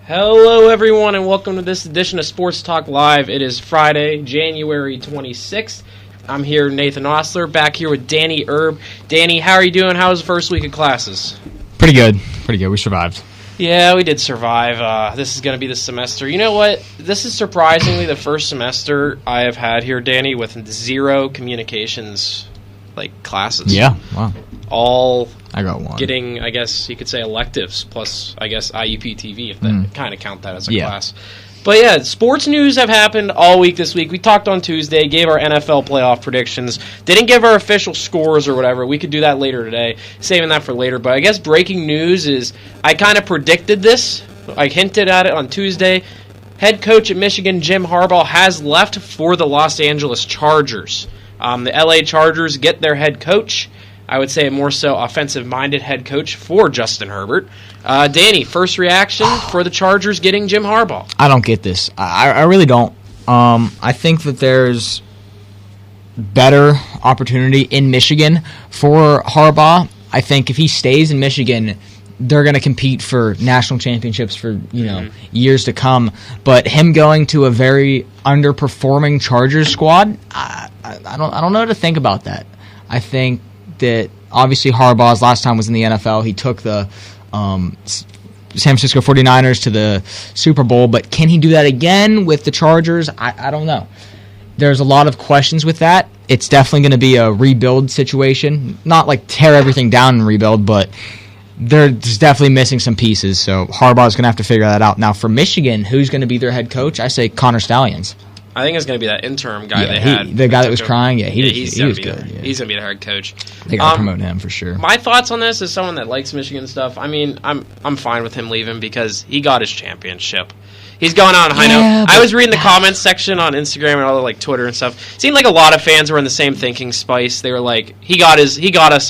Hello, everyone, and welcome to this edition of Sports Talk Live. It is Friday, January 26th. I'm here, Nathan Osler, back here with Danny Erb. Danny, how are you doing? How was the first week of classes? Pretty good. We survived. Yeah, we did survive. This is going to be the semester. You know what? This is surprisingly the first semester I have had here, Danny, with zero communications, classes. Yeah, wow. All I got one. getting, I guess you could say, electives, plus, I guess, IUP TV, if that kind of count that as a class. But yeah, sports news have happened all week this week. We talked on Tuesday, gave our NFL playoff predictions, didn't give our official scores or whatever. We could do that later today, saving that for later. But I guess breaking news is I kind of predicted this. I hinted at it on Tuesday. Head coach at Michigan, Jim Harbaugh, has left for the Los Angeles Chargers. The LA Chargers get their head coach. I would say a more so offensive-minded head coach for Justin Herbert. Danny, first reaction for the Chargers getting Jim Harbaugh? I don't get this. I really don't. I think that there's better opportunity in Michigan for Harbaugh. I think if he stays in Michigan, they're going to compete for national championships for years to come. But him going to a very underperforming Chargers squad, I don't know how to think about that. I think that obviously Harbaugh's last time was in the NFL. He took the San Francisco 49ers to the Super Bowl, but can he do that again with the Chargers? I don't know. There's a lot of questions with that. It's definitely going to be a rebuild situation. Not like tear everything down and rebuild, but there's definitely missing some pieces, so Harbaugh's going to have to figure that out. Now, for Michigan, who's going to be their head coach? I say Connor Stalions. I think it's going to be that interim guy they had. The guy that was crying, he was good. He's going to be the head coach. They got to promote him for sure. My thoughts on this, as someone that likes Michigan stuff, I mean, I'm fine with him leaving because he got his championship. He's going on a high note. I was reading the comments section on Instagram and all the Twitter and stuff. It seemed like a lot of fans were in the same thinking spice. They were like, he got us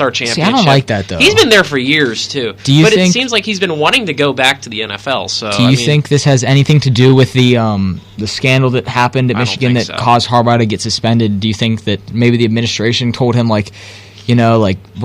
our championship. See, I don't like that though. He's been there for years too. It seems like he's been wanting to go back to the NFL. So do you think this has anything to do with the scandal that happened at Michigan that caused Harbaugh to get suspended? Do you think that maybe the administration told him we're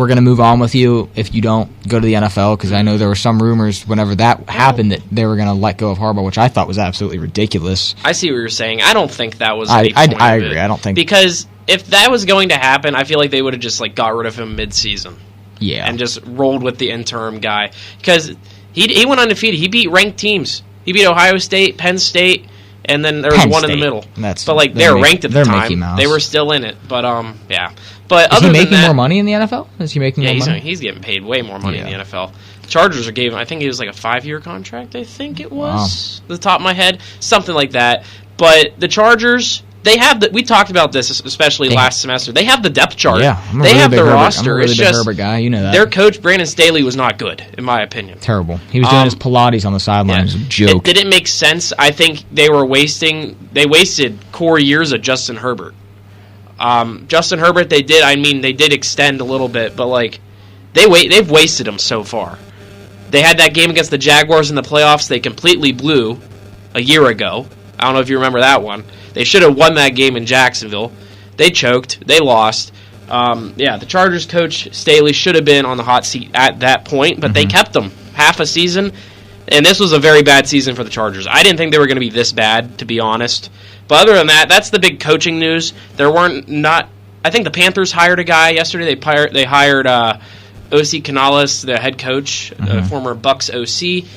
going to move on with you if you don't go to the NFL? Because I know there were some rumors whenever that happened that they were going to let go of Harbaugh, which I thought was absolutely ridiculous. I see what you're saying. I don't think that was I agree. I don't think... Because if that was going to happen, I feel like they would have just got rid of him mid-season. Yeah. And just rolled with the interim guy. Because he went undefeated. He beat ranked teams. He beat Ohio State, Penn State, and then there was one in the middle. But they were ranked at the time. They were still in it. But yeah. But is he making more money in the NFL? Is he making more money? He's getting paid way more money in the NFL. The Chargers are giving, I think it was a 5-year contract, I think it was. Wow. The top of my head. Something like that. But the Chargers, they have we talked about this, especially last semester. They have the depth chart. Yeah, they have the roster. I'm a really big Herbert guy. You know that. Their coach, Brandon Staley, was not good, in my opinion. Terrible. He was doing his Pilates on the sidelines. Yeah. A joke. It didn't make sense. I think they wasted core years of Justin Herbert. Justin Herbert, they did extend a little bit, but they've wasted him so far. They had that game against the Jaguars in the playoffs they completely blew a year ago. I don't know if you remember that one. They should have won that game in Jacksonville. They choked. They lost. The Chargers coach Staley should have been on the hot seat at that point, but they kept him half a season, and this was a very bad season for the Chargers. I didn't think they were going to be this bad, to be honest. But other than that, that's the big coaching news. I think the Panthers hired a guy yesterday. They hired O.C. Canales, the head coach, former Bucs OC.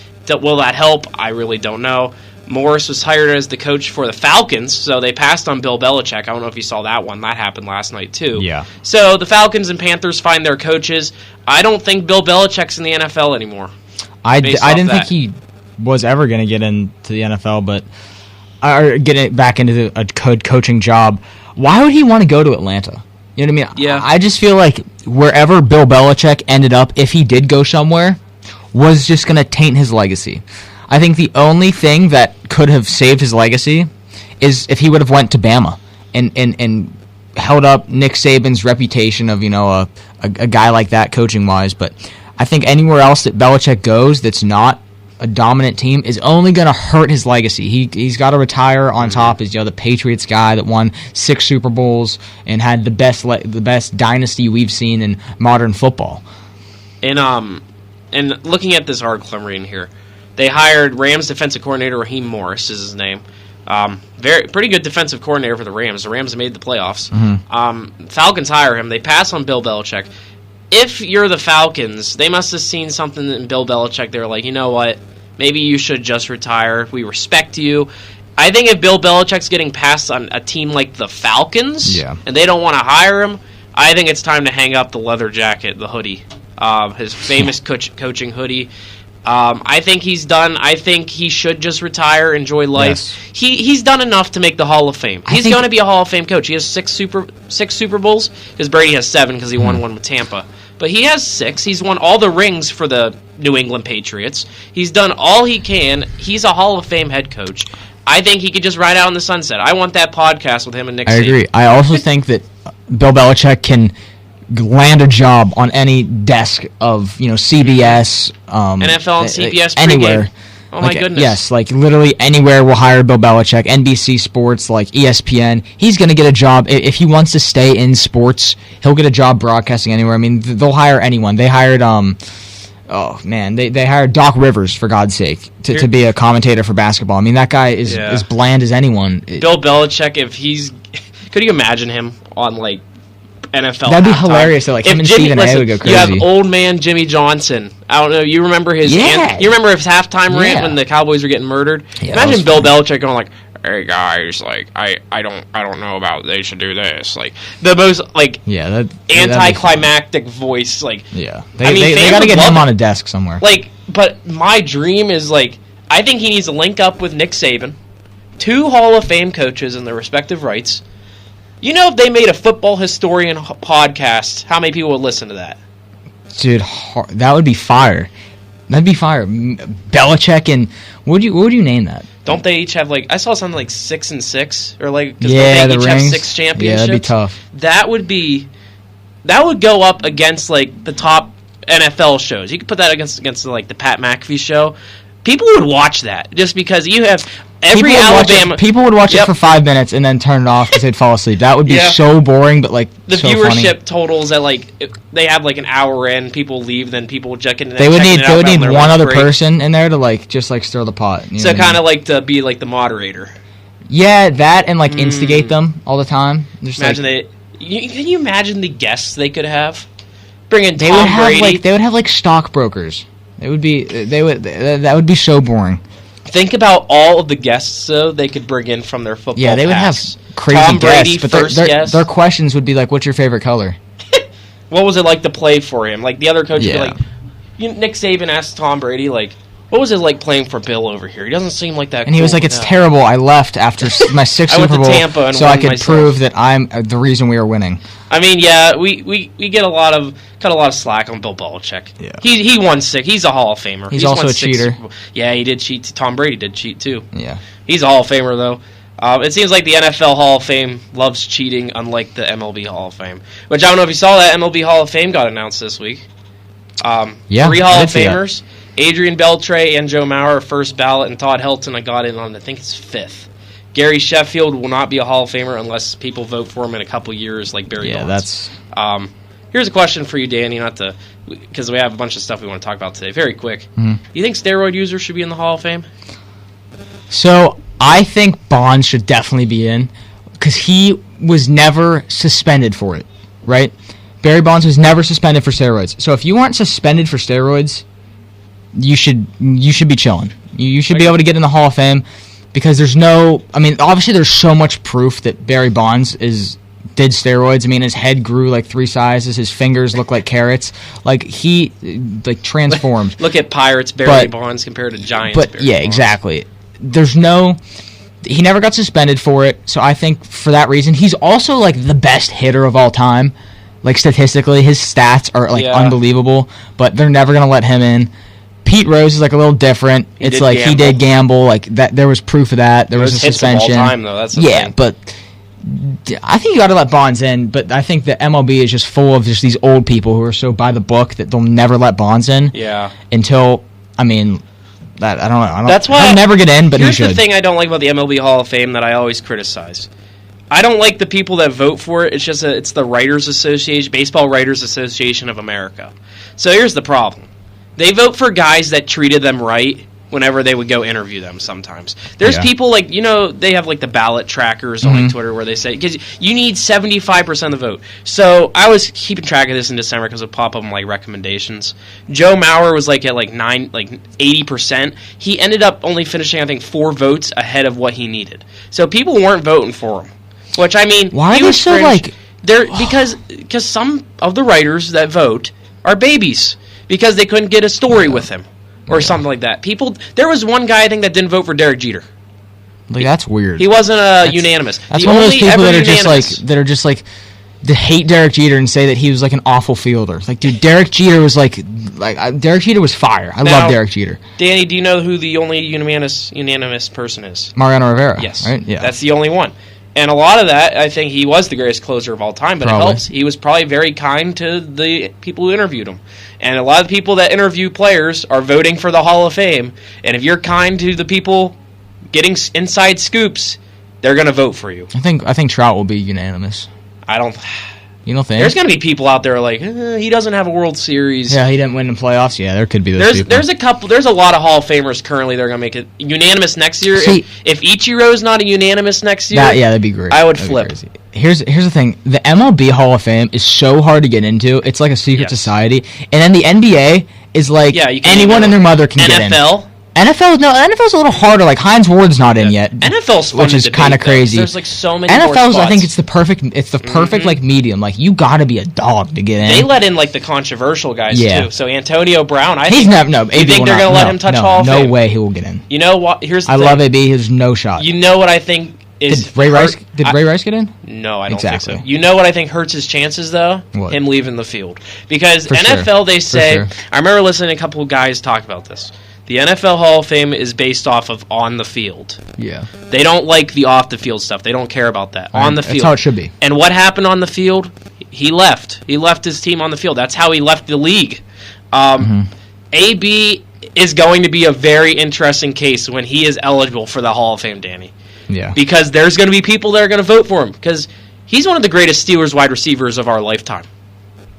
Will that help? I really don't know. Morris was hired as the coach for the Falcons, so they passed on Bill Belichick. I don't know if you saw that one. That happened last night, too. Yeah. So the Falcons and Panthers find their coaches. I don't think Bill Belichick's in the NFL anymore. I didn't think he was ever going to get into the NFL, but get back into a coaching job. Why would he want to go to Atlanta? You know what I mean? Yeah. I just feel like wherever Bill Belichick ended up, if he did go somewhere, was just going to taint his legacy. I think the only thing that could have saved his legacy is if he would have went to Bama and held up Nick Saban's reputation of a guy like that coaching wise. But I think anywhere else that Belichick goes that's not a dominant team is only going to hurt his legacy. He's got to retire on top as the Patriots guy that won 6 Super Bowls and had the best dynasty we've seen in modern football. And looking at this article I'm reading here, They hired Rams defensive coordinator Raheem Morris is his name. Pretty good defensive coordinator for the Rams. The Rams made the playoffs. Falcons hire him. They pass on Bill Belichick. If you're the Falcons, they must have seen something in Bill Belichick. They were like, you know what? Maybe you should just retire. We respect you. I think if Bill Belichick's getting passed on a team like the Falcons, and they don't want to hire him, I think it's time to hang up the leather jacket, the hoodie, his famous coaching hoodie. I think he's done. I think he should just retire, enjoy life. Yes. He's done enough to make the Hall of Fame. He's going to be a Hall of Fame coach. He has six Super Bowls, because Brady has 7 because he won one with Tampa. But he has 6. He's won all the rings for the New England Patriots. He's done all he can. He's a Hall of Fame head coach. I think he could just ride out in the sunset. I want that podcast with him and Nick Saban. I agree. I also think that Bill Belichick can land a job on any desk of CBS, NFL and CBS anywhere. Oh my goodness! Yes, literally anywhere will hire Bill Belichick. NBC Sports, ESPN. He's going to get a job if he wants to stay in sports. He'll get a job broadcasting anywhere. I mean, they'll hire anyone. They hired they hired Doc Rivers, for God's sake, to be a commentator for basketball. I mean, that guy is as bland as anyone. Bill Belichick, could you imagine him on NFL? That'd be halftime? Hilarious. Though. Him and Stephen A would go crazy. You have old man Jimmy Johnson. I don't know. You remember his? Yeah. You remember his halftime rant when the Cowboys were getting murdered? Yeah, imagine Bill Belichick going "Hey guys, I don't know about they should do this." The most anticlimactic voice. They got to get him on a desk somewhere. But my dream is I think he needs to link up with Nick Saban, 2 Hall of Fame coaches in their respective rights. If they made a football historian podcast, how many people would listen to that? Dude, that would be fire. That'd be fire. Belichick and what would you name that? Don't they each have I saw something 6-6 or they each rings. have 6 championships? Yeah, that'd be tough. That would go up against the top NFL shows. You could put that against the Pat McAfee show. People would watch that just because you have every Alabama. People would watch it for 5 minutes and then turn it off because they'd fall asleep. That would be so boring, but the so viewership funny. Totals that they have an hour in, people leave, then people would check in. They would need one other person in there to just stir the pot. So kind of to be the moderator. Yeah, that and instigate them all the time. Just imagine can you imagine the guests they could have? Bring in Tom Brady. They would have stockbrokers. That would be so boring. Think about all of the guests though they could bring in from their football. Yeah, they would have crazy Tom Brady, guests, but their questions would be "What's your favorite color?" What was it like to play for him? The other coach would be Nick Saban asked Tom Brady what was it like playing for Bill over here? He doesn't seem like that. And he was "It's terrible. I left after my 6th Super Bowl so I could prove that I'm the reason we are winning." I mean, yeah, we get a lot of slack on Bill Belichick. Yeah. He won 6. He's a Hall of Famer. He's also a cheater. Yeah, he did cheat. Tom Brady did cheat too. Yeah. He's a Hall of Famer though. It seems like the NFL Hall of Fame loves cheating, unlike the MLB Hall of Fame. Which I don't know if you saw that MLB Hall of Fame got announced this week. 3 Hall of Famers. Adrian Beltre and Joe Mauer are first ballot, and Todd Helton I got in on, I think it's 5th. Gary Sheffield will not be a Hall of Famer unless people vote for him in a couple years, like Barry Bonds. That's. Here's a question for you, Danny, because we have a bunch of stuff we want to talk about today. Very quick. You think steroid users should be in the Hall of Fame? So I think Bonds should definitely be in because he was never suspended for it, right? Barry Bonds was never suspended for steroids. So if you weren't suspended for steroids, you should be chilling. You should be able to get in the Hall of Fame because obviously there's so much proof that Barry Bonds did steroids. I mean, his head grew 3 sizes, his fingers look like carrots. He transformed. Look at Pirates Barry Bonds compared to Giants. But Barry yeah, Bonds. exactly. He never got suspended for it, so I think for that reason he's also the best hitter of all time. Statistically, his stats are unbelievable, but they're never gonna let him in. Pete Rose is a little different. He did gamble. That there was proof of that. There was a suspension. Of all time, though. That's the thing. But I think you got to let Bonds in. But I think the MLB is just full of just these old people who are so by the book that they'll never let Bonds in. Yeah. Until I don't know. That's why he'll never get in. But he should. Here's the thing I don't like about the MLB Hall of Fame that I always criticize. I don't like the people that vote for it. It's the Writers Association, Baseball Writers Association of America. So here's the problem. They vote for guys that treated them right whenever they would go interview them sometimes. There's Yeah. people like, they have like the ballot trackers on like Twitter where they say, because you need 75% of the vote. So I was keeping track of this in December because it pop up in like recommendations. Joe Mauer was like at like 80%. He ended up only finishing, I think, 4 votes ahead of what he needed. So people weren't voting for him. Which, I mean, Why are he they was so, fringe. like... They're, because some of the writers that vote are babies because they couldn't get a story with him or something like that. There was one guy I think that didn't vote for Derek Jeter. Like, that's weird. He wasn't unanimous. That's The one of those only people ever that are unanimous- just like to hate Derek Jeter and say that he was like an awful fielder. Like, dude, Derek Jeter was Derek Jeter was fire. I Now- love Derek Jeter. Danny, do you know who the only unanimous person is? Mariano Rivera. Yes, Right? Yeah. that's the only one. And a lot of that, I think he was the greatest closer of all time, but Probably. it helps. He was probably very kind to the people who interviewed him. And a lot of the people that interview players are voting for the Hall of Fame. And if you're kind to the people getting inside scoops, they're going to vote for you. I think Trout will be unanimous. I don't... You don't think? There's going to be people out there like, he doesn't have a World Series. Yeah, he didn't win the playoffs. Yeah, there could be those people. There's a lot of Hall of Famers currently that are going to make it unanimous next year. See- if Ichiro's not a unanimous next year, That'd be great. I would That'd be flip. crazy. Here's the thing: the MLB Hall of Fame is so hard to get into. It's like a secret Yes. society, and then the NBA is like Yeah, you can't anyone even- and their mother can get in. NFL. NFL's a little harder. Like Hines Ward's not in yet. NFL's fun which to is debate, kind of though. crazy. There's like so many more NFL's, I spots. think it's the perfect like medium. Like you got to be a dog to get in. They let in like the controversial guys Yeah. too. So Antonio Brown, I He's think, never no. you AB think will they're not. going to let No, him touch no, Hall of Fame? No way he will get in. You know what? Here's the I thing. love AB. There's no shot. You know what I think is Did Ray Rice? hurt- Did Ray Rice get in? No, I don't Exactly. think so. You know what I think hurts his chances though? What? Him leaving the field. Because For NFL sure. they For say sure. I remember listening to a couple of guys talk about this. The NFL Hall of Fame is based off of on the field. Yeah. They don't like the off the field stuff. They don't care about that. On the That's field. how it should be. And what happened on the field? He left. He left his team on the field. That's how he left the league. AB is going to be a very interesting case when he is eligible for the Hall of Fame, Danny. Yeah. Because there's going to be people that are going to vote for him. Because he's one of the greatest Steelers wide receivers of our lifetime.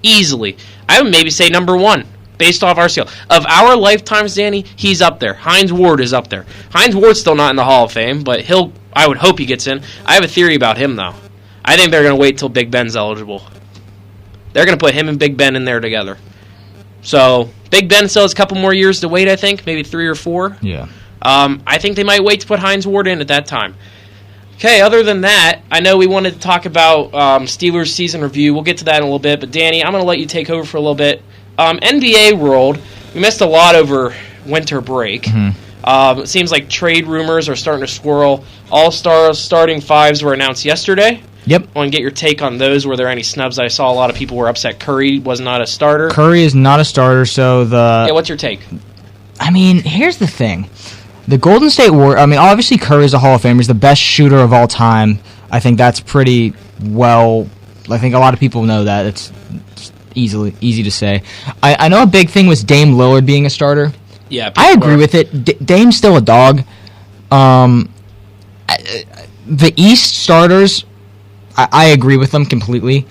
Easily. I would maybe say number 1. Based off our skill. Of our lifetimes, Danny, he's up there. Hines Ward is up there. Hines Ward's still not in the Hall of Fame, but I would hope he gets in. I have a theory about him, though. I think they're going to wait till Big Ben's eligible. They're going to put him and Big Ben in there together. So, Big Ben still has a couple more years to wait, I think. Maybe 3 or 4. Yeah. I think they might wait to put Hines Ward in at that time. Okay, other than that, I know we wanted to talk about Steelers season review. We'll get to that in a little bit. But, Danny, I'm going to let you take over for a little bit. NBA world, we missed a lot over winter break. It seems like trade rumors are starting to swirl. All-Star starting 5s were announced yesterday. Yep. I want to get your take on those. Were there any snubs? I saw a lot of people were upset Curry was not a starter. Curry is not a starter, so Yeah, what's your take? I mean, here's the thing. The Golden State Warriors, I mean, obviously Curry's a Hall of Famer. He's the best shooter of all time. I think that's pretty well... I think a lot of people know that. It's easy to say. I know a big thing was Dame Lillard being a starter. Yeah, I agree with it. Dame's still a dog. The East starters, I agree with them completely.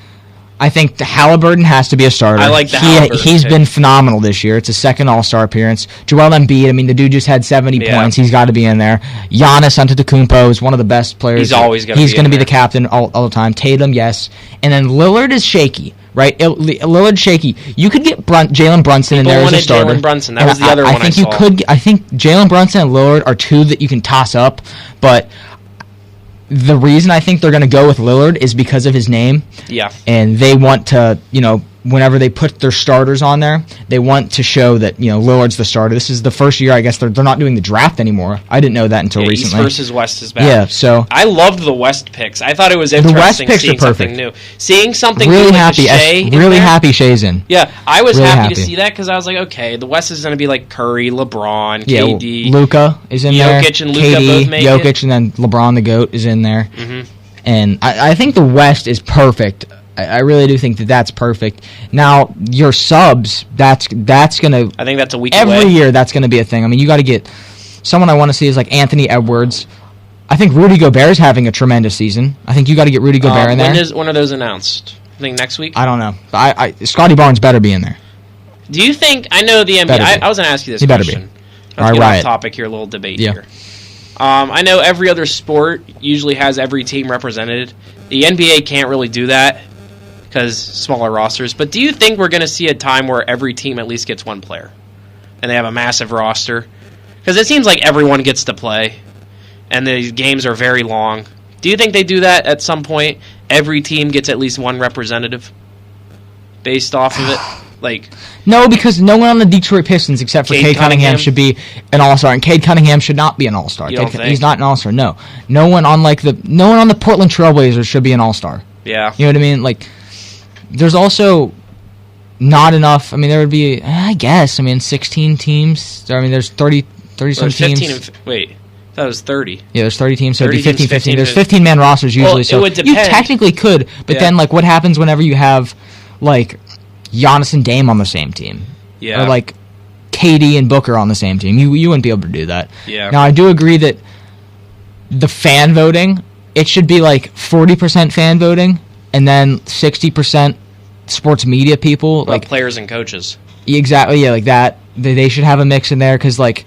I think Halliburton has to be a starter. I like the Halliburton He's pick. been phenomenal this year. It's his second All-Star appearance. Joel Embiid, I mean, the dude just had 70 Yeah. points. He's got to be in there. Giannis Antetokounmpo is one of the best players. He's always gonna He's be going to in be there. the captain all the time. Tatum, yes. And then Lillard is shaky, right? Lillard's shaky. You could get Jalen Brunson in People there as a wanted starter. Jalen Brunson. That And was the other one I think you saw. could. I think Jalen Brunson and Lillard are two that you can toss up, but the reason I think they're going to go with Lillard is because of his name, Yeah. and they want to, whenever they put their starters on there, they want to show that, Lillard's the starter. This is the first year, I guess, they're not doing the draft anymore. I didn't know that until Yeah, recently. East versus West is back. Yeah, so I loved the West picks. I thought it was West interesting picks are seeing something perfect. new. Seeing something really new like happy. Shea in Really there. happy Shea's in. Yeah, I was Really happy to happy. see that because I was like, okay, the West is going to be like Curry, LeBron, Yeah, KD. Luka is in there. Jokic and Luka KD, both make Jokic, it. and then LeBron the GOAT is in there. Mhm. And I think the West is perfect. I really do think that that's perfect. Now, your subs, that's going to... I think that's a week Every away. year, that's going to be a thing. I mean, you got to get... Someone I want to see is like Anthony Edwards. I think Rudy Gobert is having a tremendous season. I think you got to get Rudy Gobert in there. When are those announced? I think next week? I don't know. Scotty Barnes better be in there. Do you think... I know the NBA... Better be. I was going to ask you this He better be. question. Let's get Riot. off topic here, a little debate Yeah. here. I know every other sport usually has every team represented. The NBA can't really do that because smaller rosters. But do you think we're going to see a time where every team at least gets one player? And they have a massive roster? Because it seems like everyone gets to play, and the games are very long. Do you think they do that at some point? Every team gets at least one representative based off of it? Like, No, because no one on the Detroit Pistons except for Cade Cade Cunningham Cunningham? should be an all-star, and Cade Cunningham should not be an all-star. You don't think? He's not an all-star. No one on the Portland Trailblazers should be an all-star. yeah. You know what I mean? Like, there's also not enough. I mean, there would be, I guess. I mean, 16 teams. I mean, there's 30 some There's 15 teams. wait, that was 30. Yeah, there's 30 teams, so it'd be 30 teams, 15. There's 15. 15-man rosters usually, Well, it so would you depend. technically could. But Yeah. then, like, what happens whenever you have, like, Giannis and Dame on the same team? Yeah. Or, like, KD and Booker on the same team. You wouldn't be able to do that. Yeah. Now, I do agree that the fan voting, it should be, like, 40% fan voting, and then 60% sports media people. Like Like, players and coaches. exactly, yeah, like that. They should have a mix in there, because, like,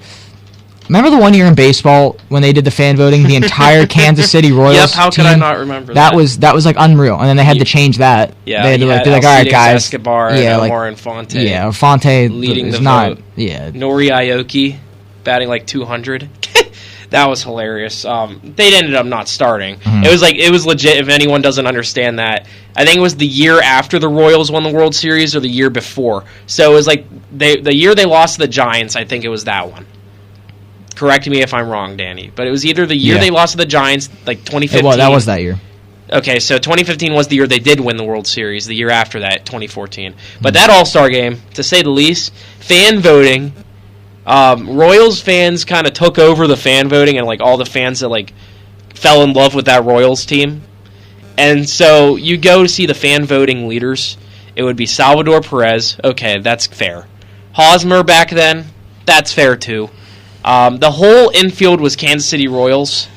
remember the one year in baseball when they did the fan voting, the entire Kansas City Royals Yep, how could I team? not remember that? That was like unreal, and then they had to change that. Yeah, they had to you like, had they're like, all right, Alcides guys, Escobar yeah, and like, Omar Infante. yeah, Fonte leading is the not, vote. yeah, Nori Aoki batting like 200. That was hilarious. They ended up not starting. Mm-hmm. It was legit. If anyone doesn't understand that, I think it was the year after the Royals won the World Series or the year before. So it was like the year they lost to the Giants. I think it was that one. Correct me if I'm wrong, Danny. But it was either the year Yeah. they lost to the Giants, like 2015. well, that was that year. Okay, so 2015 was the year they did win the World Series. The year after that, 2014. But that All-Star game, to say the least, fan voting. Royals fans kind of took over the fan voting, and like all the fans that like fell in love with that Royals team. And so you go to see the fan voting leaders. It would be Salvador Perez. Okay, that's fair. Hosmer back then, that's fair too. The whole infield was Kansas City Royals.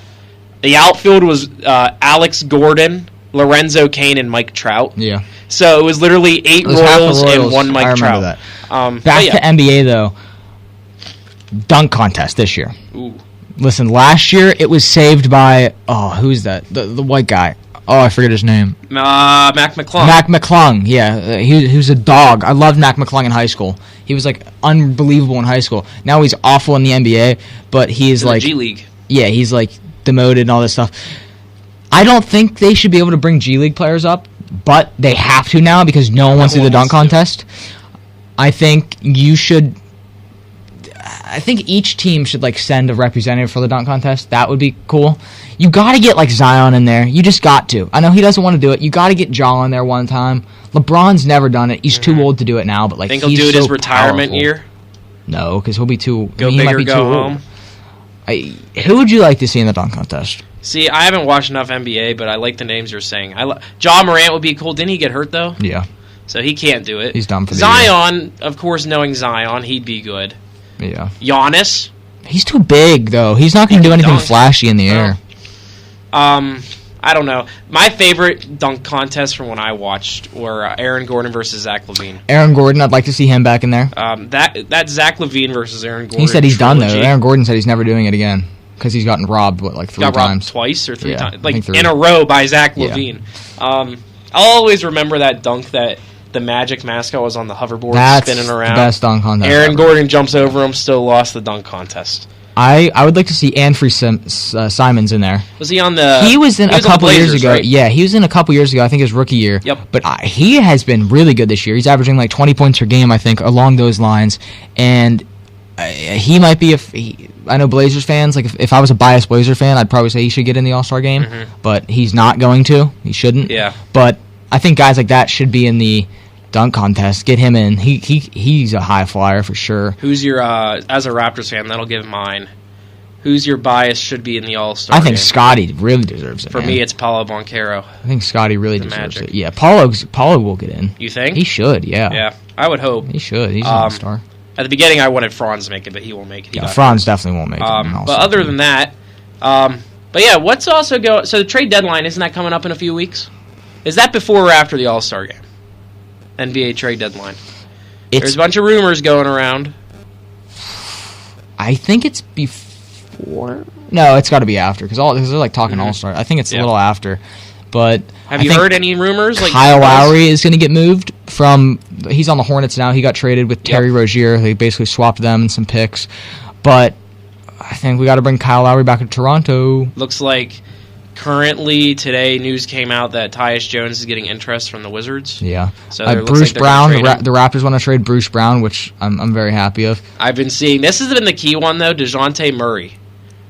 The outfield was Alex Gordon, Lorenzo Cain, and Mike Trout. Yeah, So it was literally eight it was half the Royals and one I Mike remember Trout. that. But Back yeah. to NBA though, dunk contest this year. Ooh. Listen, last year it was saved by who's that? The white guy. Oh, I forget his name. Mac McClung. Mac McClung, yeah, he was a dog. I loved Mac McClung in high school. He was like unbelievable in high school. Now he's awful in the NBA, but he's in the like, G League. yeah, he's like demoted and all this stuff. I don't think they should be able to bring G League players up, but they have to now because no one wants to do the dunk contest. I think you should. I think each team should like send a representative for the dunk contest. That would be cool. You got to get like Zion in there. You just got to. I know he doesn't want to do it. You got to get Ja in there one time. LeBron's never done it. He's too old to do it now. But like, Think he'll he's do it so his retirement powerful. year? No, because he'll be too. Go he might big or be go too old. home? Who would you like to see in the dunk contest? See, I haven't watched enough NBA, but I like the names you're saying. Ja Morant would be cool. Didn't he get hurt though? Yeah, So he can't do it. he's done for the Zion, of course, knowing Zion, he'd be good. year. Yeah, Giannis. he's too big though. He's not going to do anything dunk. flashy in the air. I don't know. My favorite dunk contest from when I watched were Aaron Gordon versus Zach LaVine. Aaron Gordon, I'd like to see him back in there. That Zach LaVine versus Aaron Gordon. He said he's done though. trilogy Aaron Gordon said he's never doing it again because he's gotten robbed like three got robbed times. twice or three Yeah, times, I like think three. in a row by Zach Yeah. LaVine. I'll always remember that dunk that the Magic mascot was on the hoverboard That's spinning the around. best dunk contest. Aaron ever. Gordon jumps over him, still lost the dunk contest. I would like to see Anfrey Simons in there. Was he on the? He was in a on the couple years Blazers, ago. right? Yeah, he was in a couple years ago. I think his rookie year. Yep. But he has been really good this year. He's averaging like 20 points per game, I think, along those lines. And he might be I know Blazers fans. Like if I was a biased Blazer fan, I'd probably say he should get in the All-Star game. But he's not going to. He shouldn't. Yeah. But I think guys like that should be in the dunk contest. Get him in. He's a high flyer for sure. Who's your as a Raptors fan? That'll give mine. Who's your bias should be in the All-Star I think game? Scotty really deserves it. For man. me, it's Paulo Banchero. I think Scotty really The deserves Magic. it. Yeah, Paulo will get in. You think? He should. Yeah. Yeah, I would hope. He should. He's an all-star. At the beginning, I wanted Franz to make it, but he won't make it. He Yeah, got Franz definitely won't make it. hurt. But other than that, but yeah, what's also go? So the trade deadline, isn't that coming up in a few weeks? Is that before or after the All-Star game? NBA trade deadline. There's it's a bunch of rumors going around. I think it's before. No, it's got to be after because they're like talking All-Star. I think it's a little after. But have you heard any rumors? Like Kyle Lowry is going to get moved from. He's on the Hornets now. He got traded with Terry Rozier. They basically swapped them and some picks. But I think we got to bring Kyle Lowry back to Toronto. Looks like currently today news came out that Tyus Jones is getting interest from the Wizards. Yeah. So Bruce Brown. The Raptors want to trade Bruce Brown, which I'm very happy of. I've been seeing. This has been the key one though. DeJounte Murray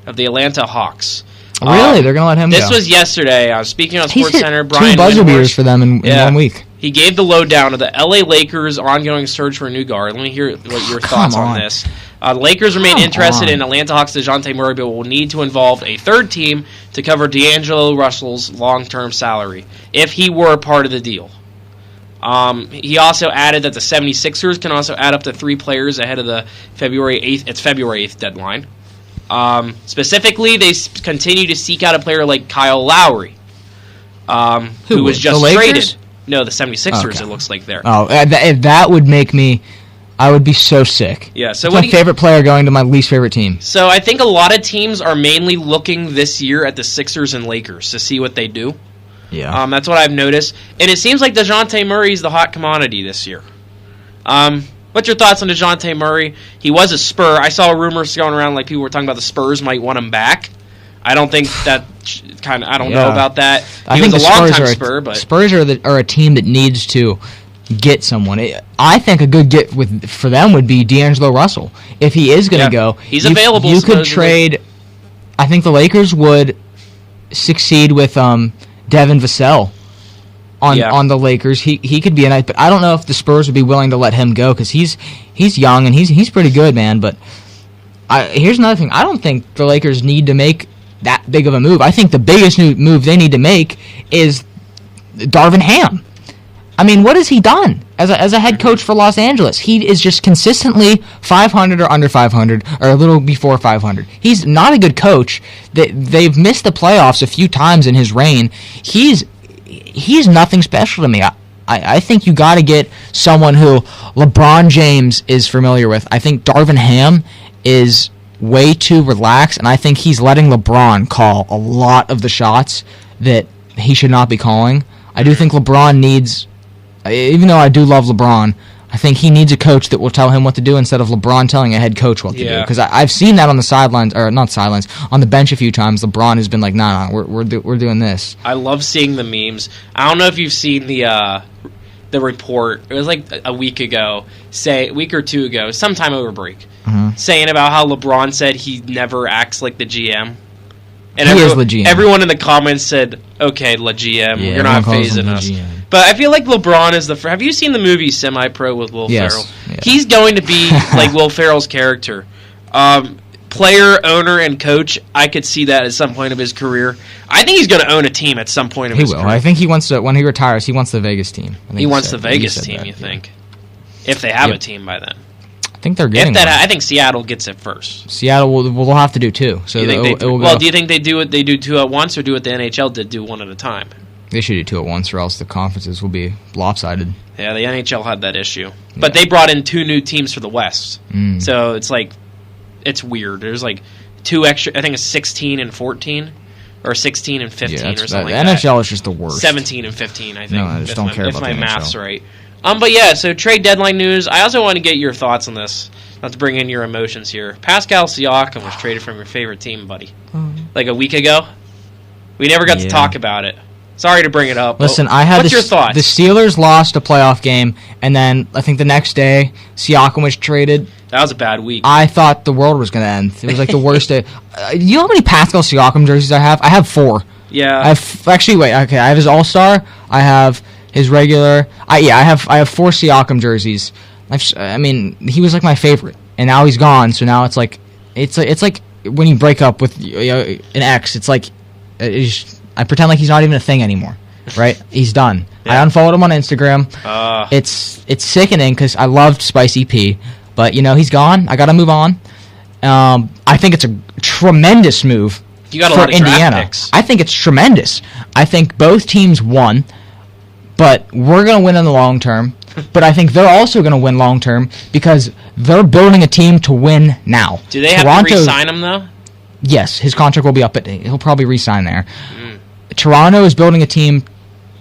of the Atlanta Hawks. Really? They're going to let him go? This was yesterday. I was speaking on SportsCenter. Brian 2 buzzer beaters for them in 1 week. He gave the lowdown of the LA Lakers' ongoing search for a new guard. Let me hear what your thoughts on this. The Lakers remain interested in Atlanta Hawks' DeJounte Murray, but will need to involve a third team to cover D'Angelo Russell's long-term salary if he were a part of the deal. He also added that the 76ers can also add up to 3 players ahead of the February 8th deadline. Specifically, they continue to seek out a player like Kyle Lowry, who was just traded. No, the 76ers, okay. It looks like there. Oh, that would make me... I would be so sick. Yeah, so my favorite player going to my least favorite team. So I think a lot of teams are mainly looking this year at the Sixers and Lakers to see what they do. Yeah. That's what I've noticed. And it seems like DeJounte Murray's the hot commodity this year. What's your thoughts on DeJounte Murray? He was a Spur. I saw rumors going around like people were talking about the Spurs might want him back. I don't think that I don't know about that. He was a long-time Spur, but Spurs are a team that needs to get someone. I think a good get for them would be D'Angelo Russell. If he is going to go, he's available. You could trade. I think the Lakers would succeed with Devin Vassell on the Lakers. He could be a nice, but I don't know if the Spurs would be willing to let him go because he's young and he's pretty good, man. But here's another thing. I don't think the Lakers need to make that big of a move. I think the biggest move they need to make is Darvin Ham. I mean, what has he done as a head coach for Los Angeles? He is just consistently 500 or under 500 or a little before 500. He's not a good coach. They've missed the playoffs a few times in his reign. He's nothing special to me. I think you got to get someone who LeBron James is familiar with. I think Darvin Ham is way too relaxed, and I think he's letting LeBron call a lot of the shots that he should not be calling. I do think LeBron needs... Even though I do love LeBron, I think he needs a coach that will tell him what to do instead of LeBron telling a head coach what to do. Because I've seen that on the sidelines, or not sidelines, on the bench a few times. LeBron has been like, nah, we're doing this. I love seeing the memes. I don't know if you've seen the report. It was like a week or two ago, sometime over break, saying about how LeBron said he never acts like the GM. And he is the GM. Everyone in the comments said, okay, the GM, you're not phasing us. But I feel like LeBron is have you seen the movie Semi-Pro with Will Ferrell? Yeah. He's going to be like Will Ferrell's character. Player, owner, and coach, I could see that at some point of his career. I think he's going to own a team at some point of his career. I think he wants to, when he retires, he wants the Vegas team. He wants the Vegas team, you think? If they have a team by then. I think they're getting one. I think Seattle gets it first. Seattle will have to do 2. So do you think they do what they do 2 at once, or do what the NHL did, do 1 at a time? They should do 2 at once, or else the conferences will be lopsided. Yeah, the NHL had that issue, but they brought in 2 new teams for the West, so it's like it's weird. There's like 2 extra. I think it's 16 and 14, or 16 and 15, or something like that. The NHL is just the worst. 17 and 15, I think. No, I just don't care about the NHL. If my math's right. But yeah, so trade deadline news. I also want to get your thoughts on this. Not to bring in your emotions here. Pascal Siakam was traded from your favorite team, buddy. Like a week ago. We never got to talk about it. Sorry to bring it up. Listen, what's your thoughts? The Steelers lost a playoff game, and then I think the next day, Siakam was traded. That was a bad week. I thought the world was going to end. It was like the worst day. You know how many Pascal Siakam jerseys I have? I have 4. Yeah. I have his All-Star. I have his regular. I have 4 Siakam jerseys. I mean, he was like my favorite, and now he's gone. So now it's like when you break up with an ex. It's like I pretend like he's not even a thing anymore, right? He's done. Yeah. I unfollowed him on Instagram. It's sickening because I loved Spicy P, but he's gone. I got to move on. I think it's a tremendous move for Indiana. Draft picks. I think it's tremendous. I think both teams won, but we're gonna win in the long term. but I think they're also going to win long term because they're building a team to win now. Do they have to re-sign him, though? Yes, his contract will be up. He'll probably re-sign there. Toronto is building a team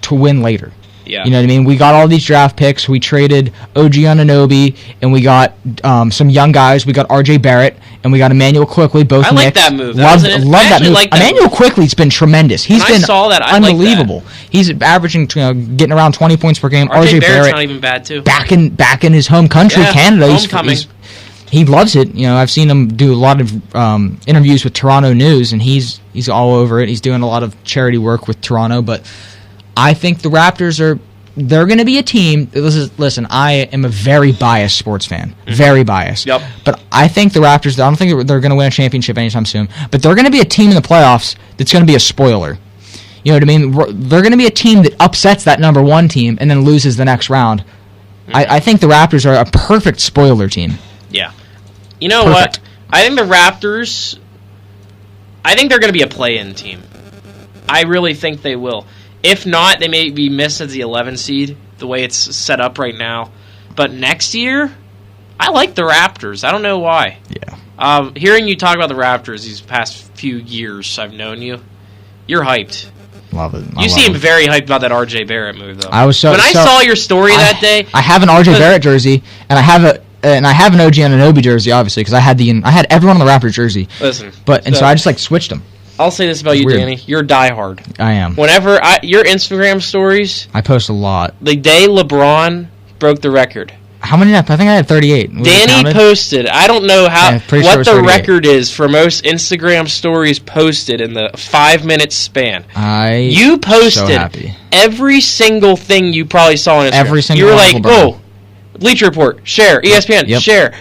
to win later. Yeah. You know what I mean? We got all these draft picks. We traded OG Anunoby, and we got some young guys. We got RJ Barrett, and we got Emmanuel Quickly, both I like Knicks. that move. Love that move. Emmanuel Quickly's been tremendous. He's been unbelievable. He's averaging, getting around 20 points per game. RJ Barrett's not even bad, too. Back in his home country, Canada. Homecoming. He loves it. I've seen him do a lot of interviews with Toronto News, and he's all over it. He's doing a lot of charity work with Toronto, but I think the Raptors they're going to be a team. Listen, I am a very biased sports fan. Very biased. Yep. But I think the Raptors, I don't think they're going to win a championship anytime soon, but they're going to be a team in the playoffs that's going to be a spoiler. You know what I mean? They're going to be a team that upsets that number one team and then loses the next round. I think the Raptors are a perfect spoiler team. Yeah. You know what? I think the Raptors, they're going to be a play-in team. I really think they will. If not, they may be missed as the 11 seed, the way it's set up right now. But next year, I like the Raptors. I don't know why. Yeah. Hearing you talk about the Raptors these past few years I've known you, you're hyped. Love it. You seem very hyped about that RJ Barrett move, though. I saw your story that day, I have an RJ Barrett jersey, and I have an OG Anunoby jersey, obviously, because I had everyone on the Raptors jersey. Listen, so I just switched them. I'll say this about you, Danny. You're a diehard. I am. Whenever your Instagram stories, I post a lot. The day LeBron broke the record. How many? I think I had 38. Danny posted. I don't know what the record is for most Instagram stories posted in the 5-minute span. You posted every single thing you probably saw on Instagram. Every single. You were like, Bleacher Report, share. ESPN, share.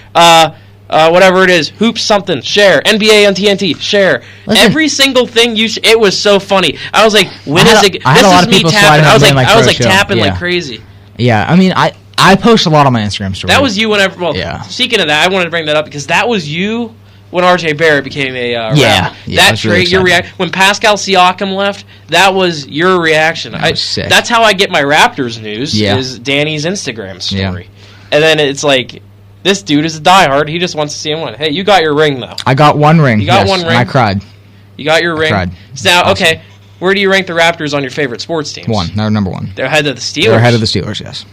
Whatever it is, hoops something, share. NBA on TNT, share. Listen, every single thing it was so funny. I was like, when is it? This is me tapping. I was like tapping like crazy. Yeah, I mean, I post a lot on my Instagram stories. That was you whenever. Well, speaking of that, I wanted to bring that up because that was you when RJ Barrett became a rapper. That trade, your reaction when Pascal Siakam left, that was your reaction. Sick. That's how I get my Raptors news. Is Danny's Instagram story, and then it's like. This dude is a diehard. He just wants to see him win. Hey, you got your ring, though. I got one ring. You got one ring. And I cried. You got your ring. I cried. Now, okay, where do you rank the Raptors on your favorite sports teams? They're number one. They're ahead of the Steelers? They're ahead of the Steelers, yes.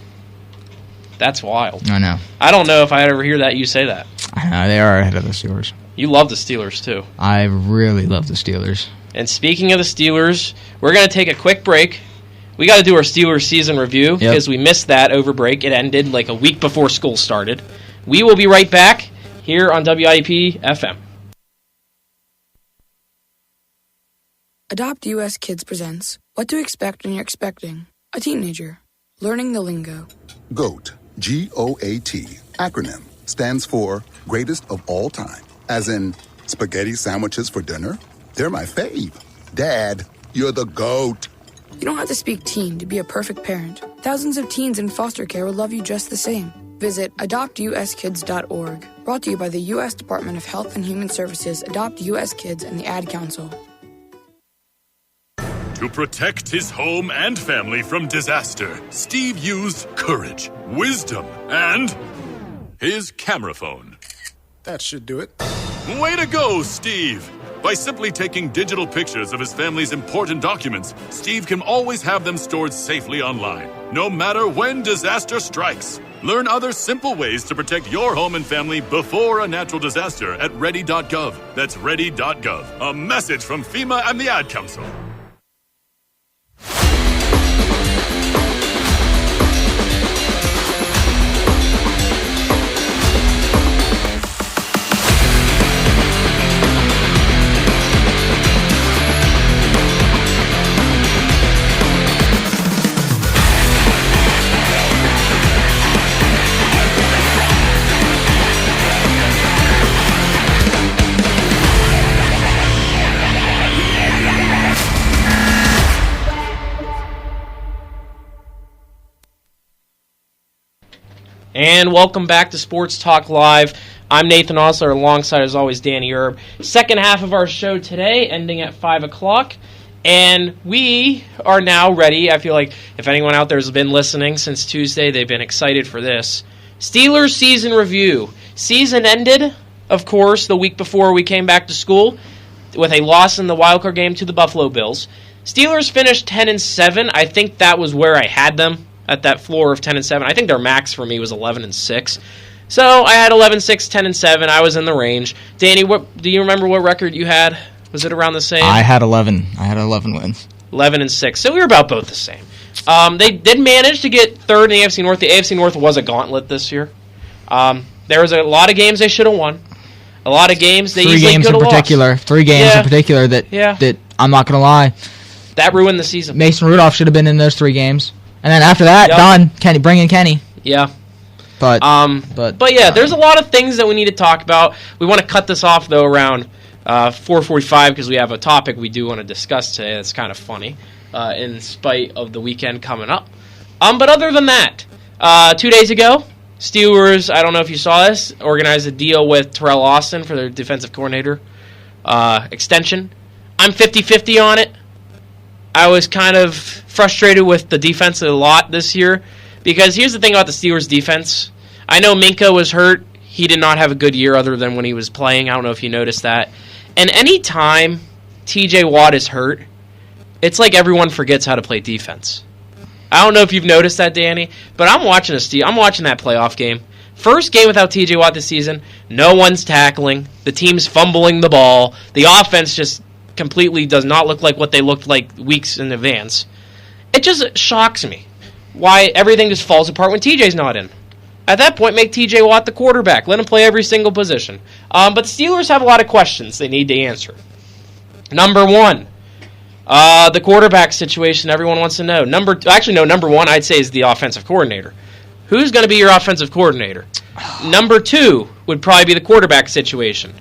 That's wild. I know. I don't know if I'd ever hear that you say that. I know, they are ahead of the Steelers. You love the Steelers, too. I really love the Steelers. And speaking of the Steelers, we're going to take a quick break. We got to do our Steelers season review because we missed that over break. It ended like a week before school started. We will be right back here on WIP FM. Adopt US Kids presents What to Expect When You're Expecting a Teenager. Learning the lingo. GOAT, G-O-A-T, acronym, stands for Greatest of All Time. As in, spaghetti sandwiches for dinner? They're my fave. Dad, you're the GOAT. You don't have to speak teen to be a perfect parent. Thousands of teens in foster care will love you just the same. Visit adoptuskids.org. Brought to you by the U.S. Department of Health and Human Services, Adopt U.S. Kids, and the Ad Council. To protect his home and family from disaster, Steve used courage, wisdom, and his camera phone. That should do it. Way to go, Steve! By simply taking digital pictures of his family's important documents, Steve can always have them stored safely online, no matter when disaster strikes. Learn other simple ways to protect your home and family before a natural disaster at ready.gov. That's ready.gov. A message from FEMA and the Ad Council. And welcome back to Sports Talk Live. I'm Nathan Osler, alongside, as always, Danny Erb. Second half of our show today, ending at 5 o'clock. And we are now ready. I feel like if anyone out there has been listening since Tuesday, they've been excited for this. Steelers season review. Season ended, of course, the week before we came back to school with a loss in the wildcard game to the Buffalo Bills. Steelers finished 10-7. I think that was where I had them, at that floor of 10-7. I think their max for me was 11-6. So I had 11-6, 10-7. I was in the range. Danny, do you remember what record you had? Was it around the same? I had 11. I had 11 wins. 11-6. So we were about both the same. They did manage to get third in the AFC North. The AFC North was a gauntlet this year. There was a lot of games they should have won. A lot of games they easily could have lost. 3 games in particular that I'm not going to lie. That ruined the season. Mason Rudolph should have been in those 3 games. And then after that, done. Kenny, bring in Kenny. Yeah. But yeah, there's a lot of things that we need to talk about. We want to cut this off, though, around 4:45 because we have a topic we do want to discuss today that's kind of funny in spite of the weekend coming up. But other than that, 2 days ago, Steelers, I don't know if you saw this, organized a deal with Terrell Austin for their defensive coordinator extension. I'm 50-50 on it. I was kind of frustrated with the defense a lot this year because here's the thing about the Steelers' defense. I know Minka was hurt. He did not have a good year other than when he was playing. I don't know if you noticed that. And any time TJ Watt is hurt, it's like everyone forgets how to play defense. I don't know if you've noticed that, Danny, but I'm watching that playoff game. First game without TJ Watt this season, no one's tackling. The team's fumbling the ball. The offense just completely does not look like what they looked like weeks in advance. It just shocks me why everything just falls apart when TJ's not in. At that point, make TJ Watt the quarterback. Let him play every single position. But the Steelers have a lot of questions they need to answer. Number 1, the quarterback situation everyone wants to know. Number 1 I'd say is the offensive coordinator. Who's going to be your offensive coordinator? Number 2 would probably be the quarterback situation.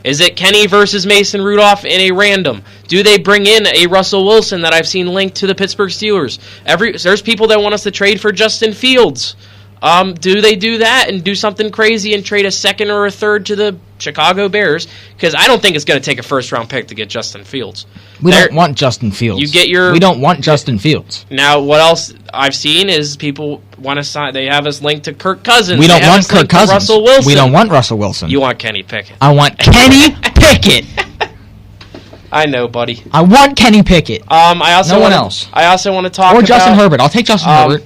Is it Kenny versus Mason Rudolph in a random? Do they bring in a Russell Wilson that I've seen linked to the Pittsburgh Steelers? There's people that want us to trade for Justin Fields. Do they do that and do something crazy and trade a second or a third to the Chicago Bears? Because I don't think it's going to take a first-round pick to get Justin Fields. We don't want Justin Fields. We don't want Justin Fields. Now, what else I've seen is people want to sign. They have us linked to Kirk Cousins. We don't want Kirk Cousins. Russell Wilson. We don't want Russell Wilson. You want Kenny Pickett. I want Kenny Pickett. I know, buddy. I want Kenny Pickett. No one else. I also want to talk about... Or Justin Herbert. I'll take Justin Herbert.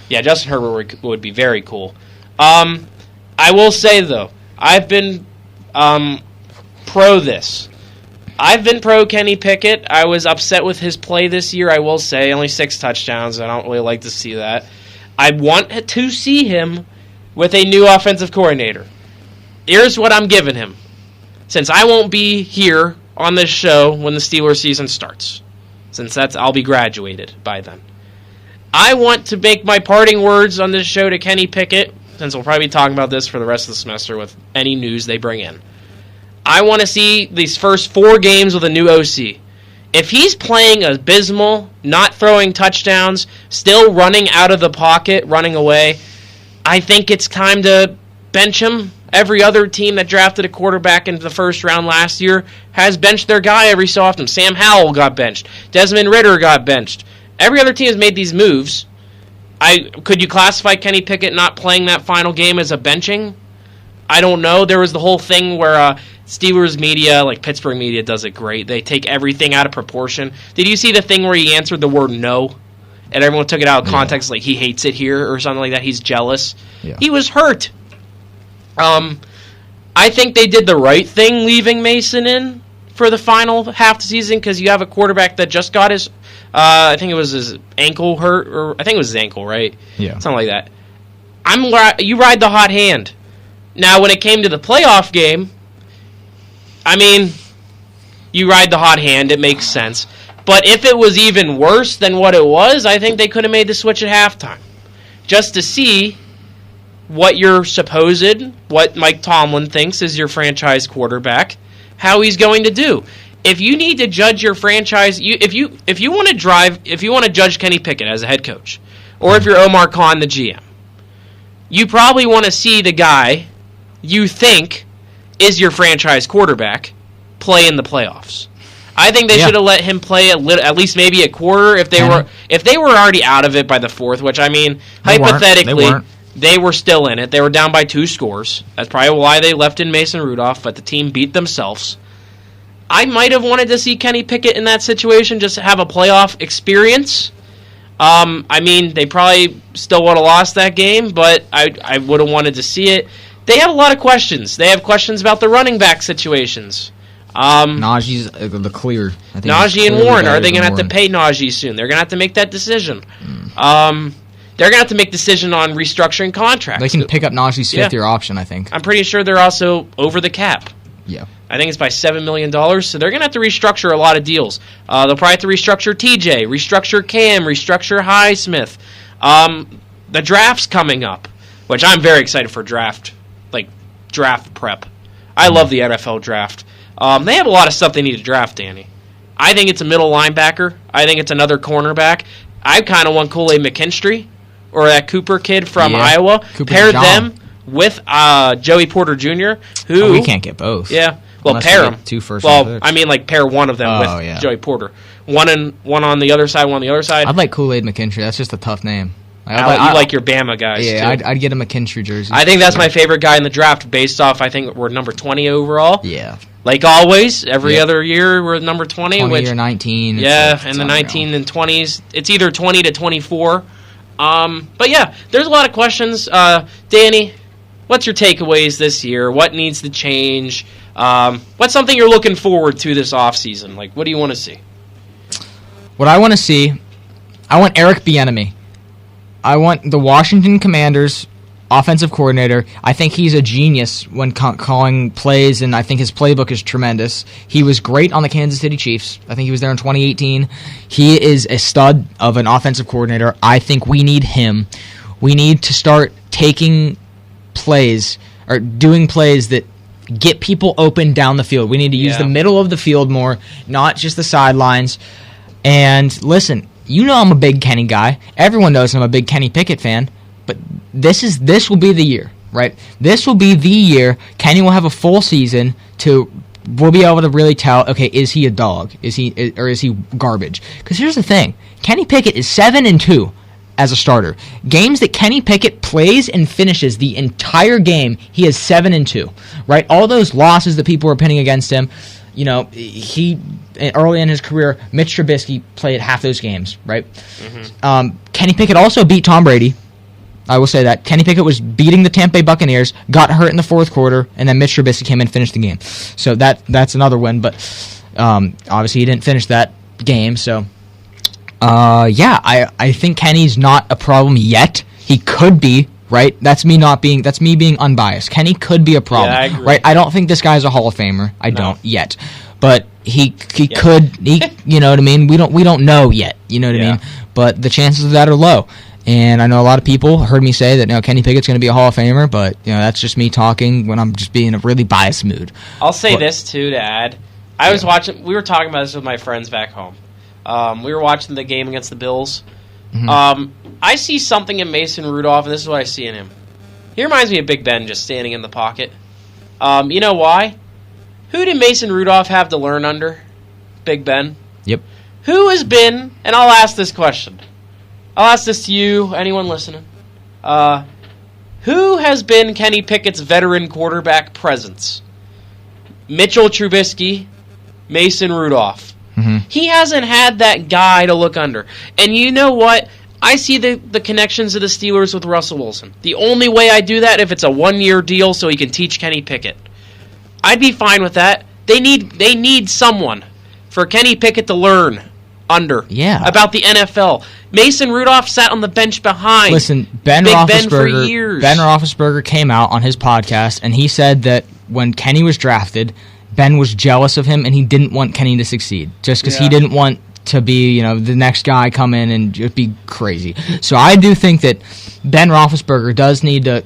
Yeah, Justin Herbert would be very cool. I will say, though, I've been pro this. I've been pro Kenny Pickett. I was upset with his play this year, I will say. Only 6 touchdowns. I don't really like to see that. I want to see him with a new offensive coordinator. Here's what I'm giving him. Since I won't be here on this show when the Steelers season starts. Since I'll be graduated by then. I want to make my parting words on this show to Kenny Pickett, since we'll probably be talking about this for the rest of the semester with any news they bring in. I want to see these first 4 games with a new OC. If he's playing abysmal, not throwing touchdowns, still running out of the pocket, running away, I think it's time to bench him. Every other team that drafted a quarterback into the first round last year has benched their guy every so often. Sam Howell got benched. Desmond Ridder got benched. Every other team has made these moves. Could you classify Kenny Pickett not playing that final game as a benching? I don't know. There was the whole thing where Steelers media, like Pittsburgh media, does it great. They take everything out of proportion. Did you see the thing where he answered the word no? And everyone took it out of context, like he hates it here or something like that. He's jealous. Yeah. He was hurt. I think they did the right thing leaving Mason in for the final half of the season because you have a quarterback that just got his, I think it was his ankle hurt, or I think it was his ankle, right? Yeah. Something like that. You ride the hot hand. Now, when it came to the playoff game, I mean, you ride the hot hand. It makes sense. But if it was even worse than what it was, I think they could have made the switch at halftime. Just to see what what Mike Tomlin thinks is your franchise quarterback, how he's going to do. If you need to judge your franchise, if you want to judge Kenny Pickett as a head coach, or if you're Omar Khan, the GM, you probably want to see the guy you think is your franchise quarterback play in the playoffs. I think they should have let him play at least maybe a quarter if they were already out of it by the fourth, which I mean, hypothetically, they were still in it. They were down by 2 scores. That's probably why they left in Mason Rudolph, but the team beat themselves. I might have wanted to see Kenny Pickett in that situation, just to have a playoff experience. I mean, they probably still would have lost that game, but I would have wanted to see it. They have a lot of questions. They have questions about the running back situations. Najee's the clear. Najee and Warren, are they going to have to pay Najee soon? They're going to have to make that decision. They're going to have to make a decision on restructuring contracts. They can pick up Najee's fifth-year option, I think. I'm pretty sure they're also over the cap. Yeah. I think it's by $7 million, so they're going to have to restructure a lot of deals. They'll probably have to restructure TJ, restructure Cam, restructure Highsmith. The draft's coming up, which I'm very excited for draft prep. I love the NFL draft. They have a lot of stuff they need to draft, Danny. I think it's a middle linebacker. I think it's another cornerback. I kind of want Kool-Aid McKinstry or that Cooper kid from Iowa. Pair them with Joey Porter Jr., who... we can't get both. Yeah. Well, Unless pair them. 2 first Well, I mean, like, pair one of them with Joey Porter. One on the other side, one on the other side. I'd like Kool-Aid McKinstry. That's just a tough name. You like your Bama guys, too. I'd get a McKinstry jersey. I think that's my favorite guy in the draft based off, I think we're number 20 overall. Yeah. Like always, every other year we're number 20. 20 or 19. And the 19 and 20s. It's either 20 to 24. But yeah, there's a lot of questions. Danny, what's your takeaways this year? What needs to change? What's something you're looking forward to this offseason? Like, what do you want to see? What I want to see, I want Eric Bieniemy. I want the Washington Commanders offensive coordinator. I think he's a genius when calling plays, and I think his playbook is tremendous. He was great on the Kansas City Chiefs. I think he was there in 2018. He is a stud of an offensive coordinator. I think we need him. We need to start taking plays or doing plays that get people open down the field. We need to use the middle of the field more, not just the sidelines. And listen, you know I'm a big Kenny guy. Everyone knows I'm a big Kenny Pickett fan. But this will be the year, right? This will be the year Kenny will have a full season we'll be able to really tell, okay, is he a dog? Is he garbage? Because here's the thing. Kenny Pickett is 7-2 as a starter. Games that Kenny Pickett plays and finishes the entire game, he is 7-2, right? All those losses that people were pinning against him, you know, he early in his career, Mitch Trubisky played half those games, right? Mm-hmm. Kenny Pickett also beat Tom Brady. I will say that. Kenny Pickett was beating the Tampa Bay Buccaneers, got hurt in the fourth quarter, and then Mitch Trubisky came in and finished the game. So that's another win, but obviously he didn't finish that game. So, I think Kenny's not a problem yet. He could be, right? That's me being unbiased. Kenny could be a problem, I agree. right? I don't think this guy's a Hall of Famer. I don't yet. But he could, you know what I mean? We don't know yet, you know what I mean? But the chances of that are low. And I know a lot of people heard me say that Kenny Pickett's going to be a Hall of Famer, but that's just me talking when I'm just being in a really biased mood. I'll say this too to add. We were talking about this with my friends back home. We were watching the game against the Bills. Mm-hmm. I see something in Mason Rudolph, and this is what I see in him. He reminds me of Big Ben just standing in the pocket. You know why? Who did Mason Rudolph have to learn under? Big Ben. Yep. Who has been, and I'll ask this question. I'll ask this to you, anyone listening. Who has been Kenny Pickett's veteran quarterback presence? Mitchell Trubisky, Mason Rudolph. Mm-hmm. He hasn't had that guy to look under. And you know what? I see the connections of the Steelers with Russell Wilson. The only way I do that if it's a one-year deal so he can teach Kenny Pickett. I'd be fine with that. They need someone for Kenny Pickett to learn under about the NFL. Mason Rudolph sat on the bench behind. Listen, Ben Roethlisberger came out on his podcast and he said that when Kenny was drafted, Ben was jealous of him and he didn't want Kenny to succeed just because he didn't want to be, the next guy come in and just be crazy. So I do think that Ben Roethlisberger does need to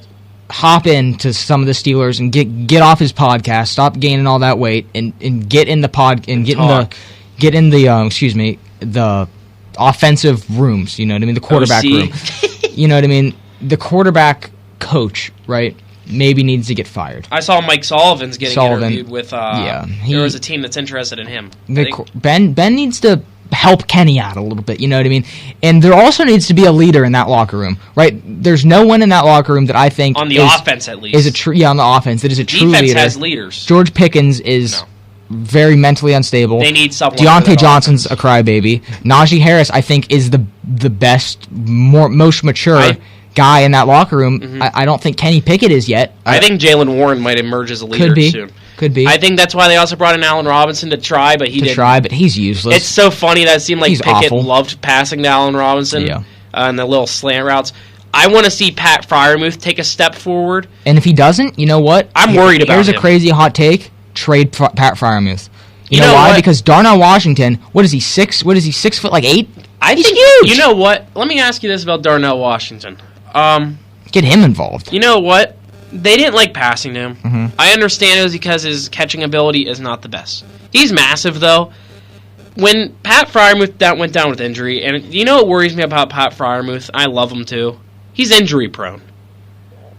hop into some of the Steelers and get off his podcast, stop gaining all that weight, and get in the pod and get in the offensive rooms. You know what I mean? The quarterback room. You know what I mean? The quarterback coach, right? maybe needs to get fired. I saw Mike Sullivan's getting interviewed with. There was a team that's interested in him. Ben needs to help Kenny out a little bit, you know what I mean? And there also needs to be a leader in that locker room, right? There's no one in that locker room that I think on the offense at least on the offense that is a true defense leader. Has leaders. George Pickens is very mentally unstable. They need someone. Deontay Johnson's a crybaby. Najee Harris, I think, is the best, most mature guy in that locker room. Mm-hmm. I don't think Kenny Pickett is yet. I think Jaylen Warren might emerge as a leader soon. Could be. I think that's why they also brought in Allen Robinson to try, but he didn't. But he's useless. It's so funny that it seemed like Pickett loved passing to Allen Robinson Yeah. And the little slant routes. I want to see Pat Freiermuth take a step forward. And if he doesn't, you know what? I'm worried about him. Here's a crazy hot take. Trade Pat Freiermuth. You know why? What? Because Darnell Washington, what is he, 6 foot, 8? He's huge. You know what? Let me ask you this about Darnell Washington. Get him involved. You know what? They didn't like passing to him. Mm-hmm. I understand it was because his catching ability is not the best. He's massive, though. When Pat Freiermuth went down with injury, and you know what worries me about Pat Freiermuth? I love him, too. He's injury prone.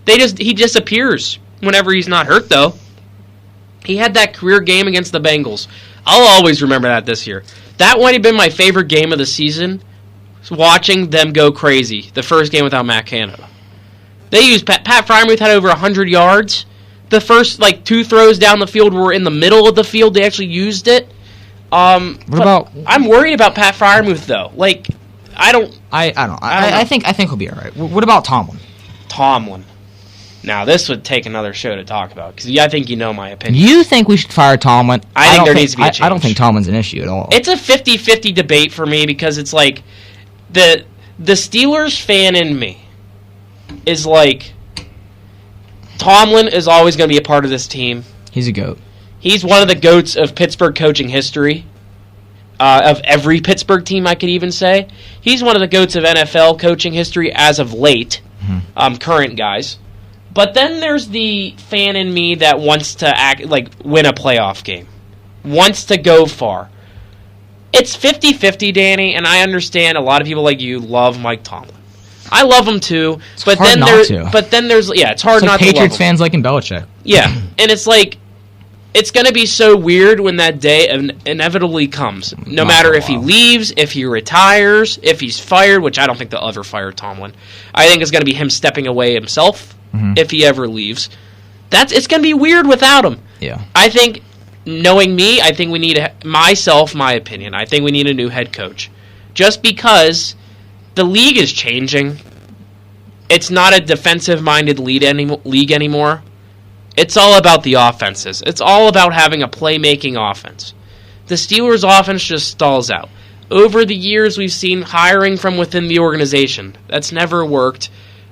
He disappears whenever he's not hurt, though. He had that career game against the Bengals. I'll always remember that this year. That might have been my favorite game of the season, watching them go crazy. The first game without Matt Canada. They used Pat Freiermuth had over 100 yards. The first 2 throws down the field were in the middle of the field. They actually used it. I'm worried about Pat Freiermuth though. I don't know. I think he'll be all right. What about Tomlin? Now this would take another show to talk about because I think you know my opinion. You think we should fire Tomlin? I think there needs to be a change. I don't think Tomlin's an issue at all. It's a 50-50 debate for me because it's like the Steelers fan in me is like Tomlin is always going to be a part of this team. He's a GOAT. He's one of the GOATs of Pittsburgh coaching history. Of every Pittsburgh team, I could even say. He's one of the GOATs of NFL coaching history as of late. Mm-hmm. Current guys. But then there's the fan in me that wants to win a playoff game. Wants to go far. It's 50-50, Danny, and I understand a lot of people like you love Mike Tomlin. I love him too, it's hard not to. But then there's it's hard not to love him. Patriots fans like in Belichick. Yeah, and it's like it's going to be so weird when that day inevitably comes. No matter if he leaves, if he retires, if he's fired, which I don't think they'll ever fire Tomlin. I think it's going to be him stepping away himself if he ever leaves. It's going to be weird without him. Yeah. I think, knowing me, I think we need my opinion, I think we need a new head coach. Just because the league is changing. It's not a defensive-minded league anymore. It's all about the offenses. It's all about having a playmaking offense. The Steelers' offense just stalls out. Over the years, we've seen hiring from within the organization. That's never worked.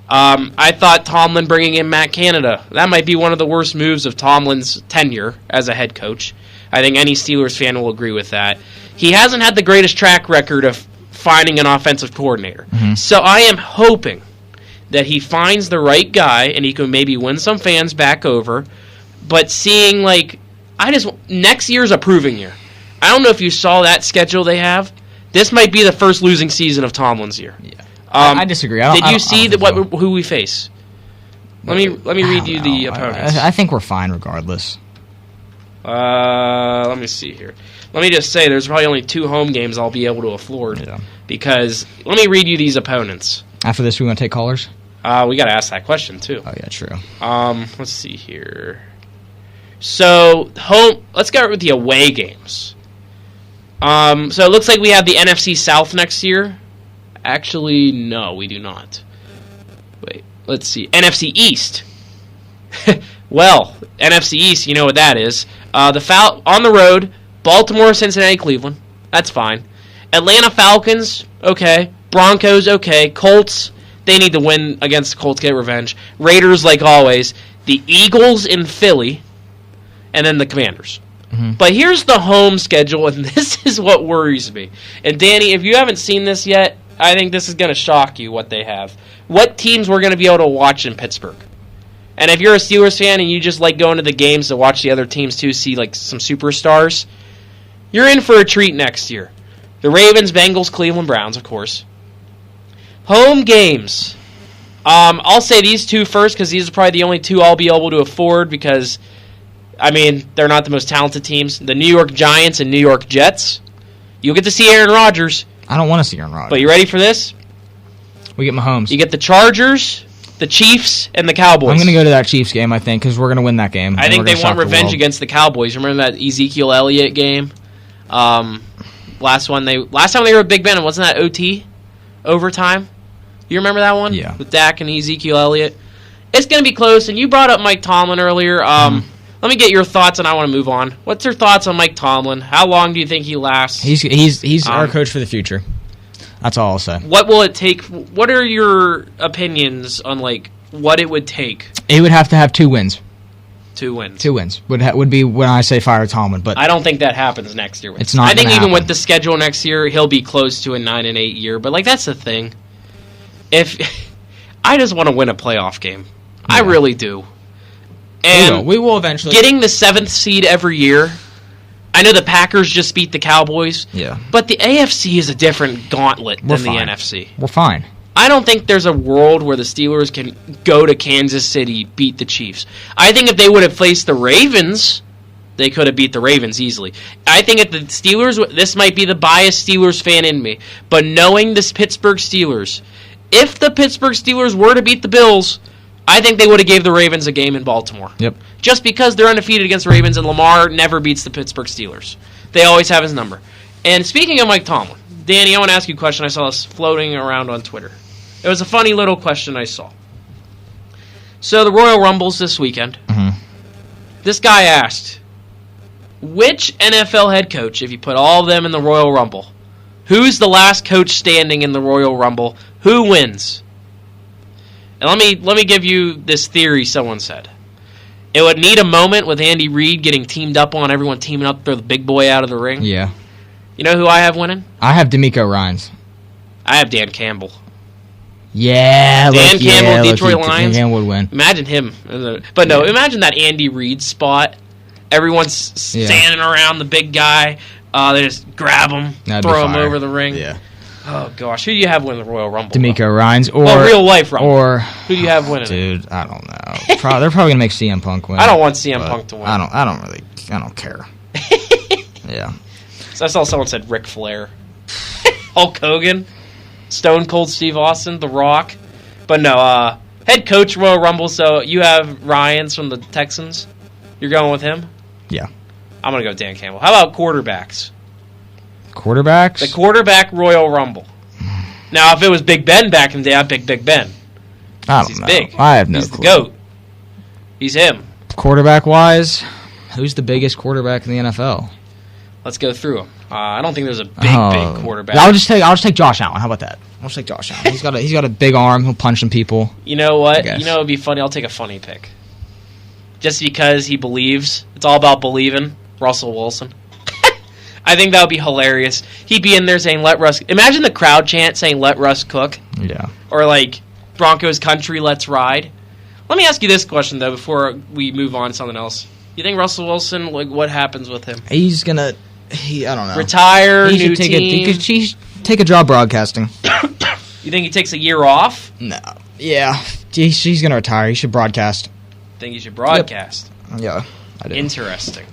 I thought Tomlin bringing in Matt Canada, that might be one of the worst moves of Tomlin's tenure as a head coach. I think any Steelers fan will agree with that. He hasn't had the greatest track record of finding an offensive coordinator. Mm-hmm. So I am hoping that he finds the right guy and he can maybe win some fans back over. But seeing, next year's a proving year. I don't know if you saw that schedule they have. This might be the first losing season of Tomlin's year. Yeah. I disagree. Did you see who we face? Let me read you the opponents. I think we're fine regardless. Let me see here. Let me just say there's probably only 2 home games I'll be able to afford. Yeah. Because let me read you these opponents. After this, we want to take callers? We got to ask that question, too. Oh, yeah, true. Let's see here. So, let's go with the away games. So it looks like we have the NFC South next year. Actually, no, we do not. Wait, let's see. NFC East. Well, NFC East, you know what that is. On the road, Baltimore, Cincinnati, Cleveland. That's fine. Atlanta Falcons, okay. Broncos, okay. Colts, they need to win against the Colts, get revenge. Raiders, like always. The Eagles in Philly. And then the Commanders. Mm-hmm. But here's the home schedule, and this is what worries me. And Danny, if you haven't seen this yet, I think this is going to shock you what they have. What teams we're going to be able to watch in Pittsburgh. And if you're a Steelers fan and you just like going to the games to watch the other teams too, see some superstars, you're in for a treat next year. The Ravens, Bengals, Cleveland Browns, of course. Home games. I'll say these two first because these are probably the only two I'll be able to afford because, I mean, they're not the most talented teams. The New York Giants and New York Jets. You'll get to see Aaron Rodgers. I don't want to see Aaron Rodgers. But you ready for this? We get Mahomes. You get the Chargers, the Chiefs, and the Cowboys. I'm going to go to that Chiefs game, I think, because we're going to win that game. I think they want revenge against the Cowboys. Remember that Ezekiel Elliott game? Last time they were at Big Ben, wasn't that OT? Overtime? You remember that one? Yeah. With Dak and Ezekiel Elliott? It's going to be close, and you brought up Mike Tomlin earlier. Let me get your thoughts, and I want to move on. What's your thoughts on Mike Tomlin? How long do you think he lasts? He's our coach for the future. That's all I'll say. What will it take? What are your opinions on what it would take? He would have to have 2 wins. 2 wins. 2 wins would be when I say fire Tomlin, but I don't think that happens next year. It's not. I think gonna even happen. with the schedule next year, he'll be close to a 9-8 year. But that's the thing. If I just want to win a playoff game, yeah. I really do. And we will eventually getting the 7th seed every year. I know the Packers just beat the Cowboys. Yeah. But the AFC is a different gauntlet than the NFC. We're fine. I don't think there's a world where the Steelers can go to Kansas City, beat the Chiefs. I think if they would have faced the Ravens, they could have beat the Ravens easily. I think if the Steelers, this might be the biased Steelers fan in me, but knowing this Pittsburgh Steelers, if the Pittsburgh Steelers were to beat the Bills, I think they would have gave the Ravens a game in Baltimore. Yep. Just because they're undefeated against the Ravens and Lamar never beats the Pittsburgh Steelers. They always have his number. And speaking of Mike Tomlin, Danny, I want to ask you a question. I saw this floating around on Twitter. It was a funny little question I saw. So the Royal Rumble's this weekend. Mm-hmm. This guy asked, which NFL head coach, if you put all of them in the Royal Rumble, who's the last coach standing in the Royal Rumble? Who wins? And let me give you this theory someone said. It would need a moment with Andy Reid getting teamed up on, everyone teaming up to throw the big boy out of the ring. Yeah. You know who I have winning? I have D'Amico Ryans. I have Dan Campbell. Yeah, Dan Campbell, Detroit Lions. Dan would win. Imagine him. But no, imagine that Andy Reid spot. Everyone's standing around the big guy. They just grab him, throw him over the ring. Yeah. Oh, gosh. Who do you have winning the Royal Rumble? D'Amico Ryans. Or real life Rumble. Or who do you have winning? Dude, I don't know. They're probably going to make CM Punk win. I don't want CM Punk to win. I don't care. Yeah. So I saw someone said Ric Flair. Hulk Hogan. Stone Cold Steve Austin. The Rock. But no, head coach Royal Rumble. So you have Ryans from the Texans. You're going with him? Yeah. I'm going to go Dan Campbell. How about quarterbacks? Quarterbacks? The quarterback Royal Rumble. Now, if it was Big Ben back in the day, I'd pick Big Ben. I don't know. Big. I have no He's clue. the GOAT. He's him. Quarterback-wise, who's the biggest quarterback in the NFL? Let's go through them. I don't think there's a big quarterback. I'll just take Josh Allen. How about that? I'll just take Josh Allen. He's got a big arm. He'll punch some people. You know what? You know it'd be funny. I'll take a funny pick. Just because he believes. It's all about believing. Russell Wilson. I think that would be hilarious. He'd be in there saying, let Russ... Imagine the crowd chant saying, let Russ cook. Yeah. Or Broncos country, let's ride. Let me ask you this question, though, before we move on to something else. You think Russell Wilson, what happens with him? He's going to... I don't know. Retire, he should take a job broadcasting. You think he takes a year off? No. Yeah. He's going to retire. He should broadcast. Think he should broadcast? Yep. Yeah, I do. Interesting.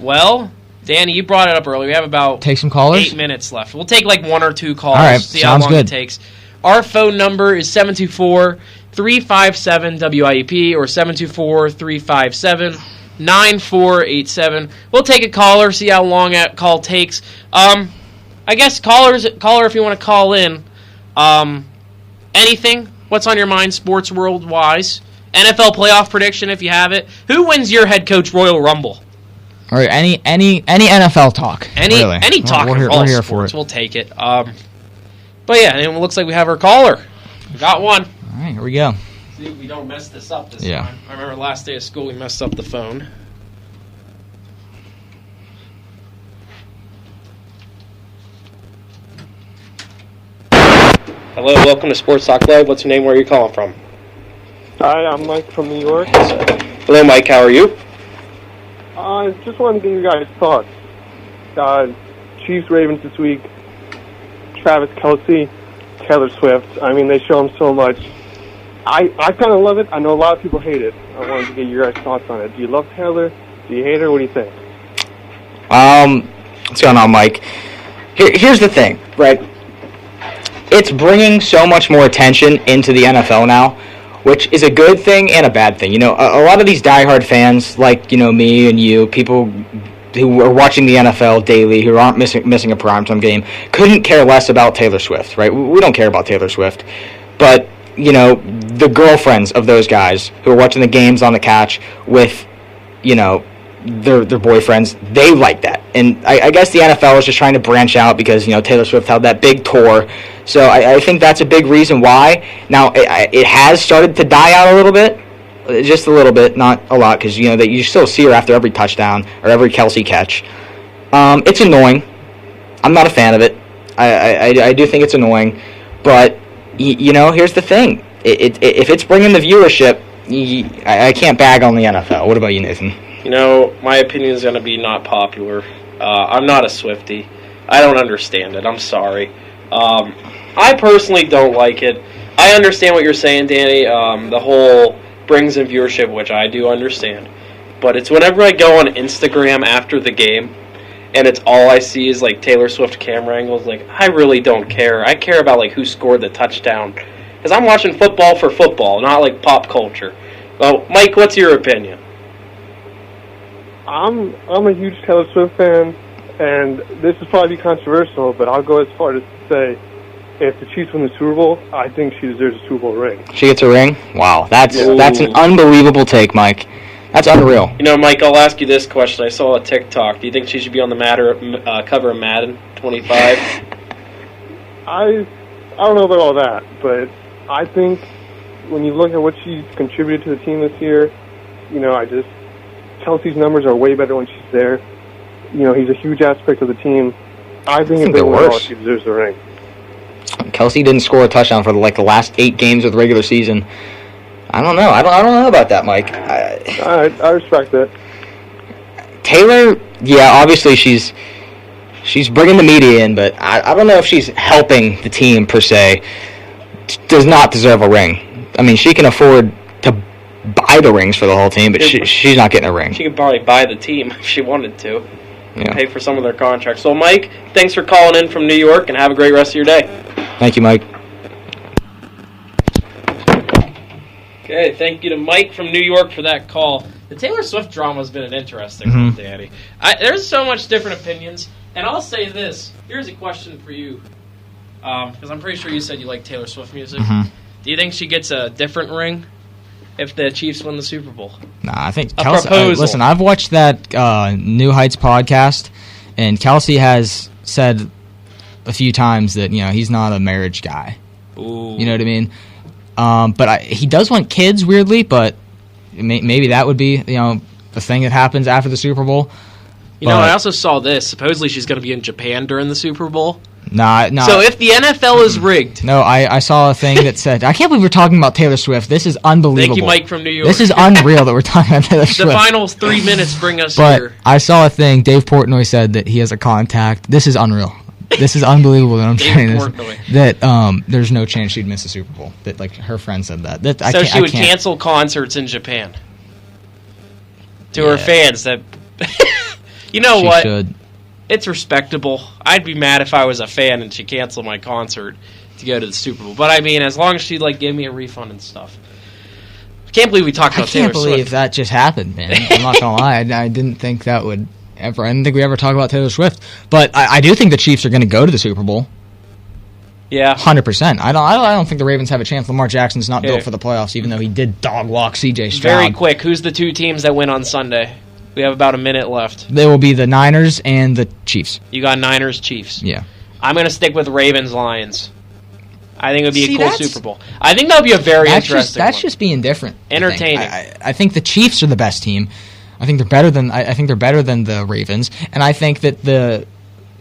Well... Danny, you brought it up earlier. We have about take some callers? 8 minutes left. We'll take 1 or 2 calls. All right, see how long it takes. Our phone number is 724-357-WIEP or 724-357-9487. We'll take a caller, see how long that call takes. I guess caller, if you want to call in, anything, what's on your mind sports world-wise? NFL playoff prediction if you have it. Who wins your head coach Royal Rumble? All right, any NFL talk. Any talk of all here sports, for it. we'll take it. But yeah, it looks like we have our caller. We got one. All right, here we go. See, we don't mess this up this time. I remember last day of school we messed up the phone. Hello, welcome to Sports Talk Live. What's your name? Where are you calling from? Hi, I'm Mike from New York. Hello, Mike. How are you? I just wanted to get you guys' thoughts. Chiefs, Ravens this week. Travis Kelce, Taylor Swift. I mean, they show him so much. I kind of love it. I know a lot of people hate it. I wanted to get your guys' thoughts on it. Do you love Taylor? Do you hate her? What do you think? What's going on, Mike? Here's the thing, right? It's bringing so much more attention into the NFL now, which is a good thing and a bad thing. You know, a lot of these diehard fans, like, you know, me and you, people who are watching the NFL daily, who aren't missing a primetime game, couldn't care less about Taylor Swift, right? We don't care about Taylor Swift. But, you know, the girlfriends of those guys who are watching the games on the couch with, you know, their boyfriends, they like that. And I guess the NFL is just trying to branch out because, you know, Taylor Swift had that big tour. So I think that's a big reason why. Now, it has started to die out a little bit. Just a little bit, not a lot, because, you know, that you still see her after every touchdown or every Kelsey catch. It's annoying. I'm not a fan of it. I do think it's annoying. But, you know, here's the thing. If it's bringing the viewership, I can't bag on the NFL. What about you, Nathan? You know, my opinion is going to be not popular. I'm not a Swiftie. I don't understand it. I'm sorry. I personally don't like it. I understand what you're saying, Danny. The whole brings in viewership, which I do understand. But it's whenever I go on Instagram after the game, and it's all I see is, like, Taylor Swift camera angles, like, I really don't care. I care about, like, who scored the touchdown. Because I'm watching football for football, not, like, pop culture. Well, Mike, what's your opinion? I'm a huge Taylor Swift fan, and this is probably controversial, but I'll go as far as to say, if the Chiefs win the Super Bowl, I think she deserves a Super Bowl ring. She gets a ring? Wow, that's an unbelievable take, Mike. That's unreal. You know, Mike, I'll ask you this question. I saw a TikTok. Do you think she should be on the cover of Madden 25? I don't know about all that, but I think when you look at what she's contributed to the team this year, you know, Kelsey's numbers are way better when she's there. You know, he's a huge aspect of the team. I think if they win all, she deserves the ring. Kelsey didn't score a touchdown for the last 8 games of the regular season. I don't know. I don't know about that, Mike. I respect that. Taylor, yeah, obviously she's bringing the media in, but I don't know if she's helping the team per se. Does not deserve a ring. I mean, she can afford to buy the rings for the whole team, but she's not getting a ring. She could probably buy the team if she wanted to. Yeah. Pay for some of their contracts. So, Mike, thanks for calling in from New York, and have a great rest of your day. Thank you, Mike. Okay, thank you to Mike from New York for that call. The Taylor Swift drama has been an interesting one, Danny. There's so much different opinions, and I'll say this. Here's a question for you, because I'm pretty sure you said you like Taylor Swift music. Do you think she gets a different ring if the Chiefs win the Super Bowl? Nah, I think Kelsey. Listen, I've watched that New Heights podcast, and Kelsey has said a few times that, you know, he's not a marriage guy. Ooh. You know what I mean? But he does want kids, weirdly, but maybe that would be, you know, the thing that happens after the Super Bowl. You know, I also saw this. Supposedly she's going to be in Japan during the Super Bowl. Nah. So if the NFL is rigged... No, I saw a thing that said... I can't believe we're talking about Taylor Swift. This is unbelievable. Thank you, Mike from New York. This is unreal that we're talking about Taylor Swift. The final 3 minutes bring us but here. I saw a thing. Dave Portnoy said that he has a contact. This is unreal. This is unbelievable that I'm saying this. That there's no chance she'd miss the Super Bowl. That, like, her friend said that. So she would cancel concerts in Japan to her fans. That you know what? Should. It's respectable. I'd be mad if I was a fan and she canceled my concert to go to the Super Bowl. But I mean, as long as she give me a refund and stuff. I can't believe we talked about Taylor Swift. I can't believe that just happened, man. I'm not gonna lie. I didn't think that would ever. I didn't think we ever talk about Taylor Swift. But I do think the Chiefs are going to go to the Super Bowl. Yeah, 100%. I don't think the Ravens have a chance. Lamar Jackson's not built for the playoffs, even though he did dog walk C.J. Stroud. Very quick. Who's the 2 teams that win on Sunday? We have about a minute left. They will be the Niners and the Chiefs. You got Niners, Chiefs. Yeah. I'm going to stick with Ravens, Lions. I think it would be a cool Super Bowl. I think that would be a very interesting That's just being different. Entertaining. I think the Chiefs are the best team. I think they're better than the Ravens, and I think that the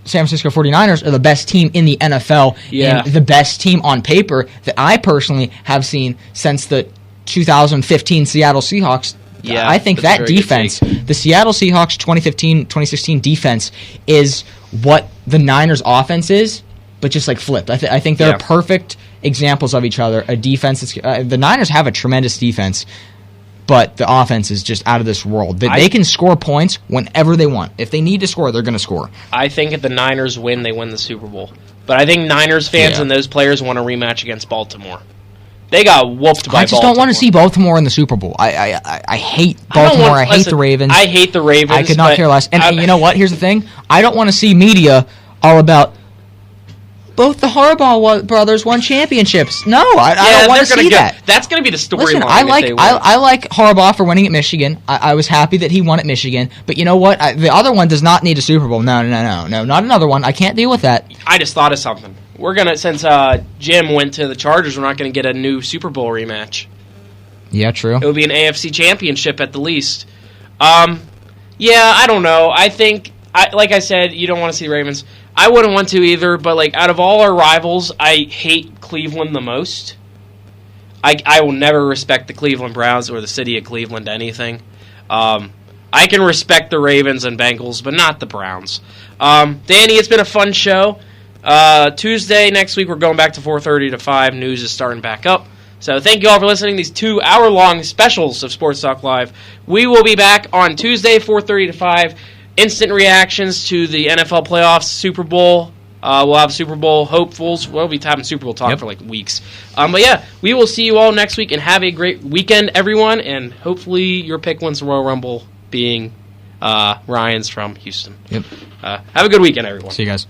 San Francisco 49ers are the best team in the NFL and the best team on paper that I personally have seen since the 2015 Seattle Seahawks. Yeah, I think that defense, the Seattle Seahawks 2015-2016 defense, is what the Niners offense is, but just like flipped. I think they're a perfect examples of each other. A defense the Niners have a tremendous defense, but the offense is just out of this world. They can score points whenever they want. If they need to score, they're going to score. I think if the Niners win, they win the Super Bowl. But I think Niners fans and those players want a rematch against Baltimore. They got whooped by Baltimore. I just don't want to see Baltimore in the Super Bowl. I hate Baltimore. I hate the Ravens. I hate the Ravens. I could not care less. And you know what? Here's the thing. I don't want to see media all about both the Harbaugh brothers won championships. No, I don't want to see that. That's going to be the storyline. Listen, I like Harbaugh for winning at Michigan. I was happy that he won at Michigan. But you know what? The other one does not need a Super Bowl. No, not another one. I can't deal with that. I just thought of something. Since Jim went to the Chargers, we're not going to get a new Super Bowl rematch. Yeah, true. It would be an AFC championship at the least. Yeah, I don't know. I think, like I said, you don't want to see the Ravens. I wouldn't want to either, but like out of all our rivals, I hate Cleveland the most. I will never respect the Cleveland Browns or the city of Cleveland anything. I can respect the Ravens and Bengals, but not the Browns. Danny, it's been a fun show. Tuesday next week, we're going back to 4:30 to 5. News is starting back up. So thank you all for listening to these 2-hour-long specials of Sports Talk Live. We will be back on Tuesday, 4:30 to 5. Instant reactions to the NFL playoffs, Super Bowl. We'll have Super Bowl hopefuls. We'll be having Super Bowl talk for like weeks. But yeah, we will see you all next week, and have a great weekend, everyone. And hopefully your pick wins the Royal Rumble, being Ryan's from Houston. Yep. Have a good weekend, everyone. See you guys.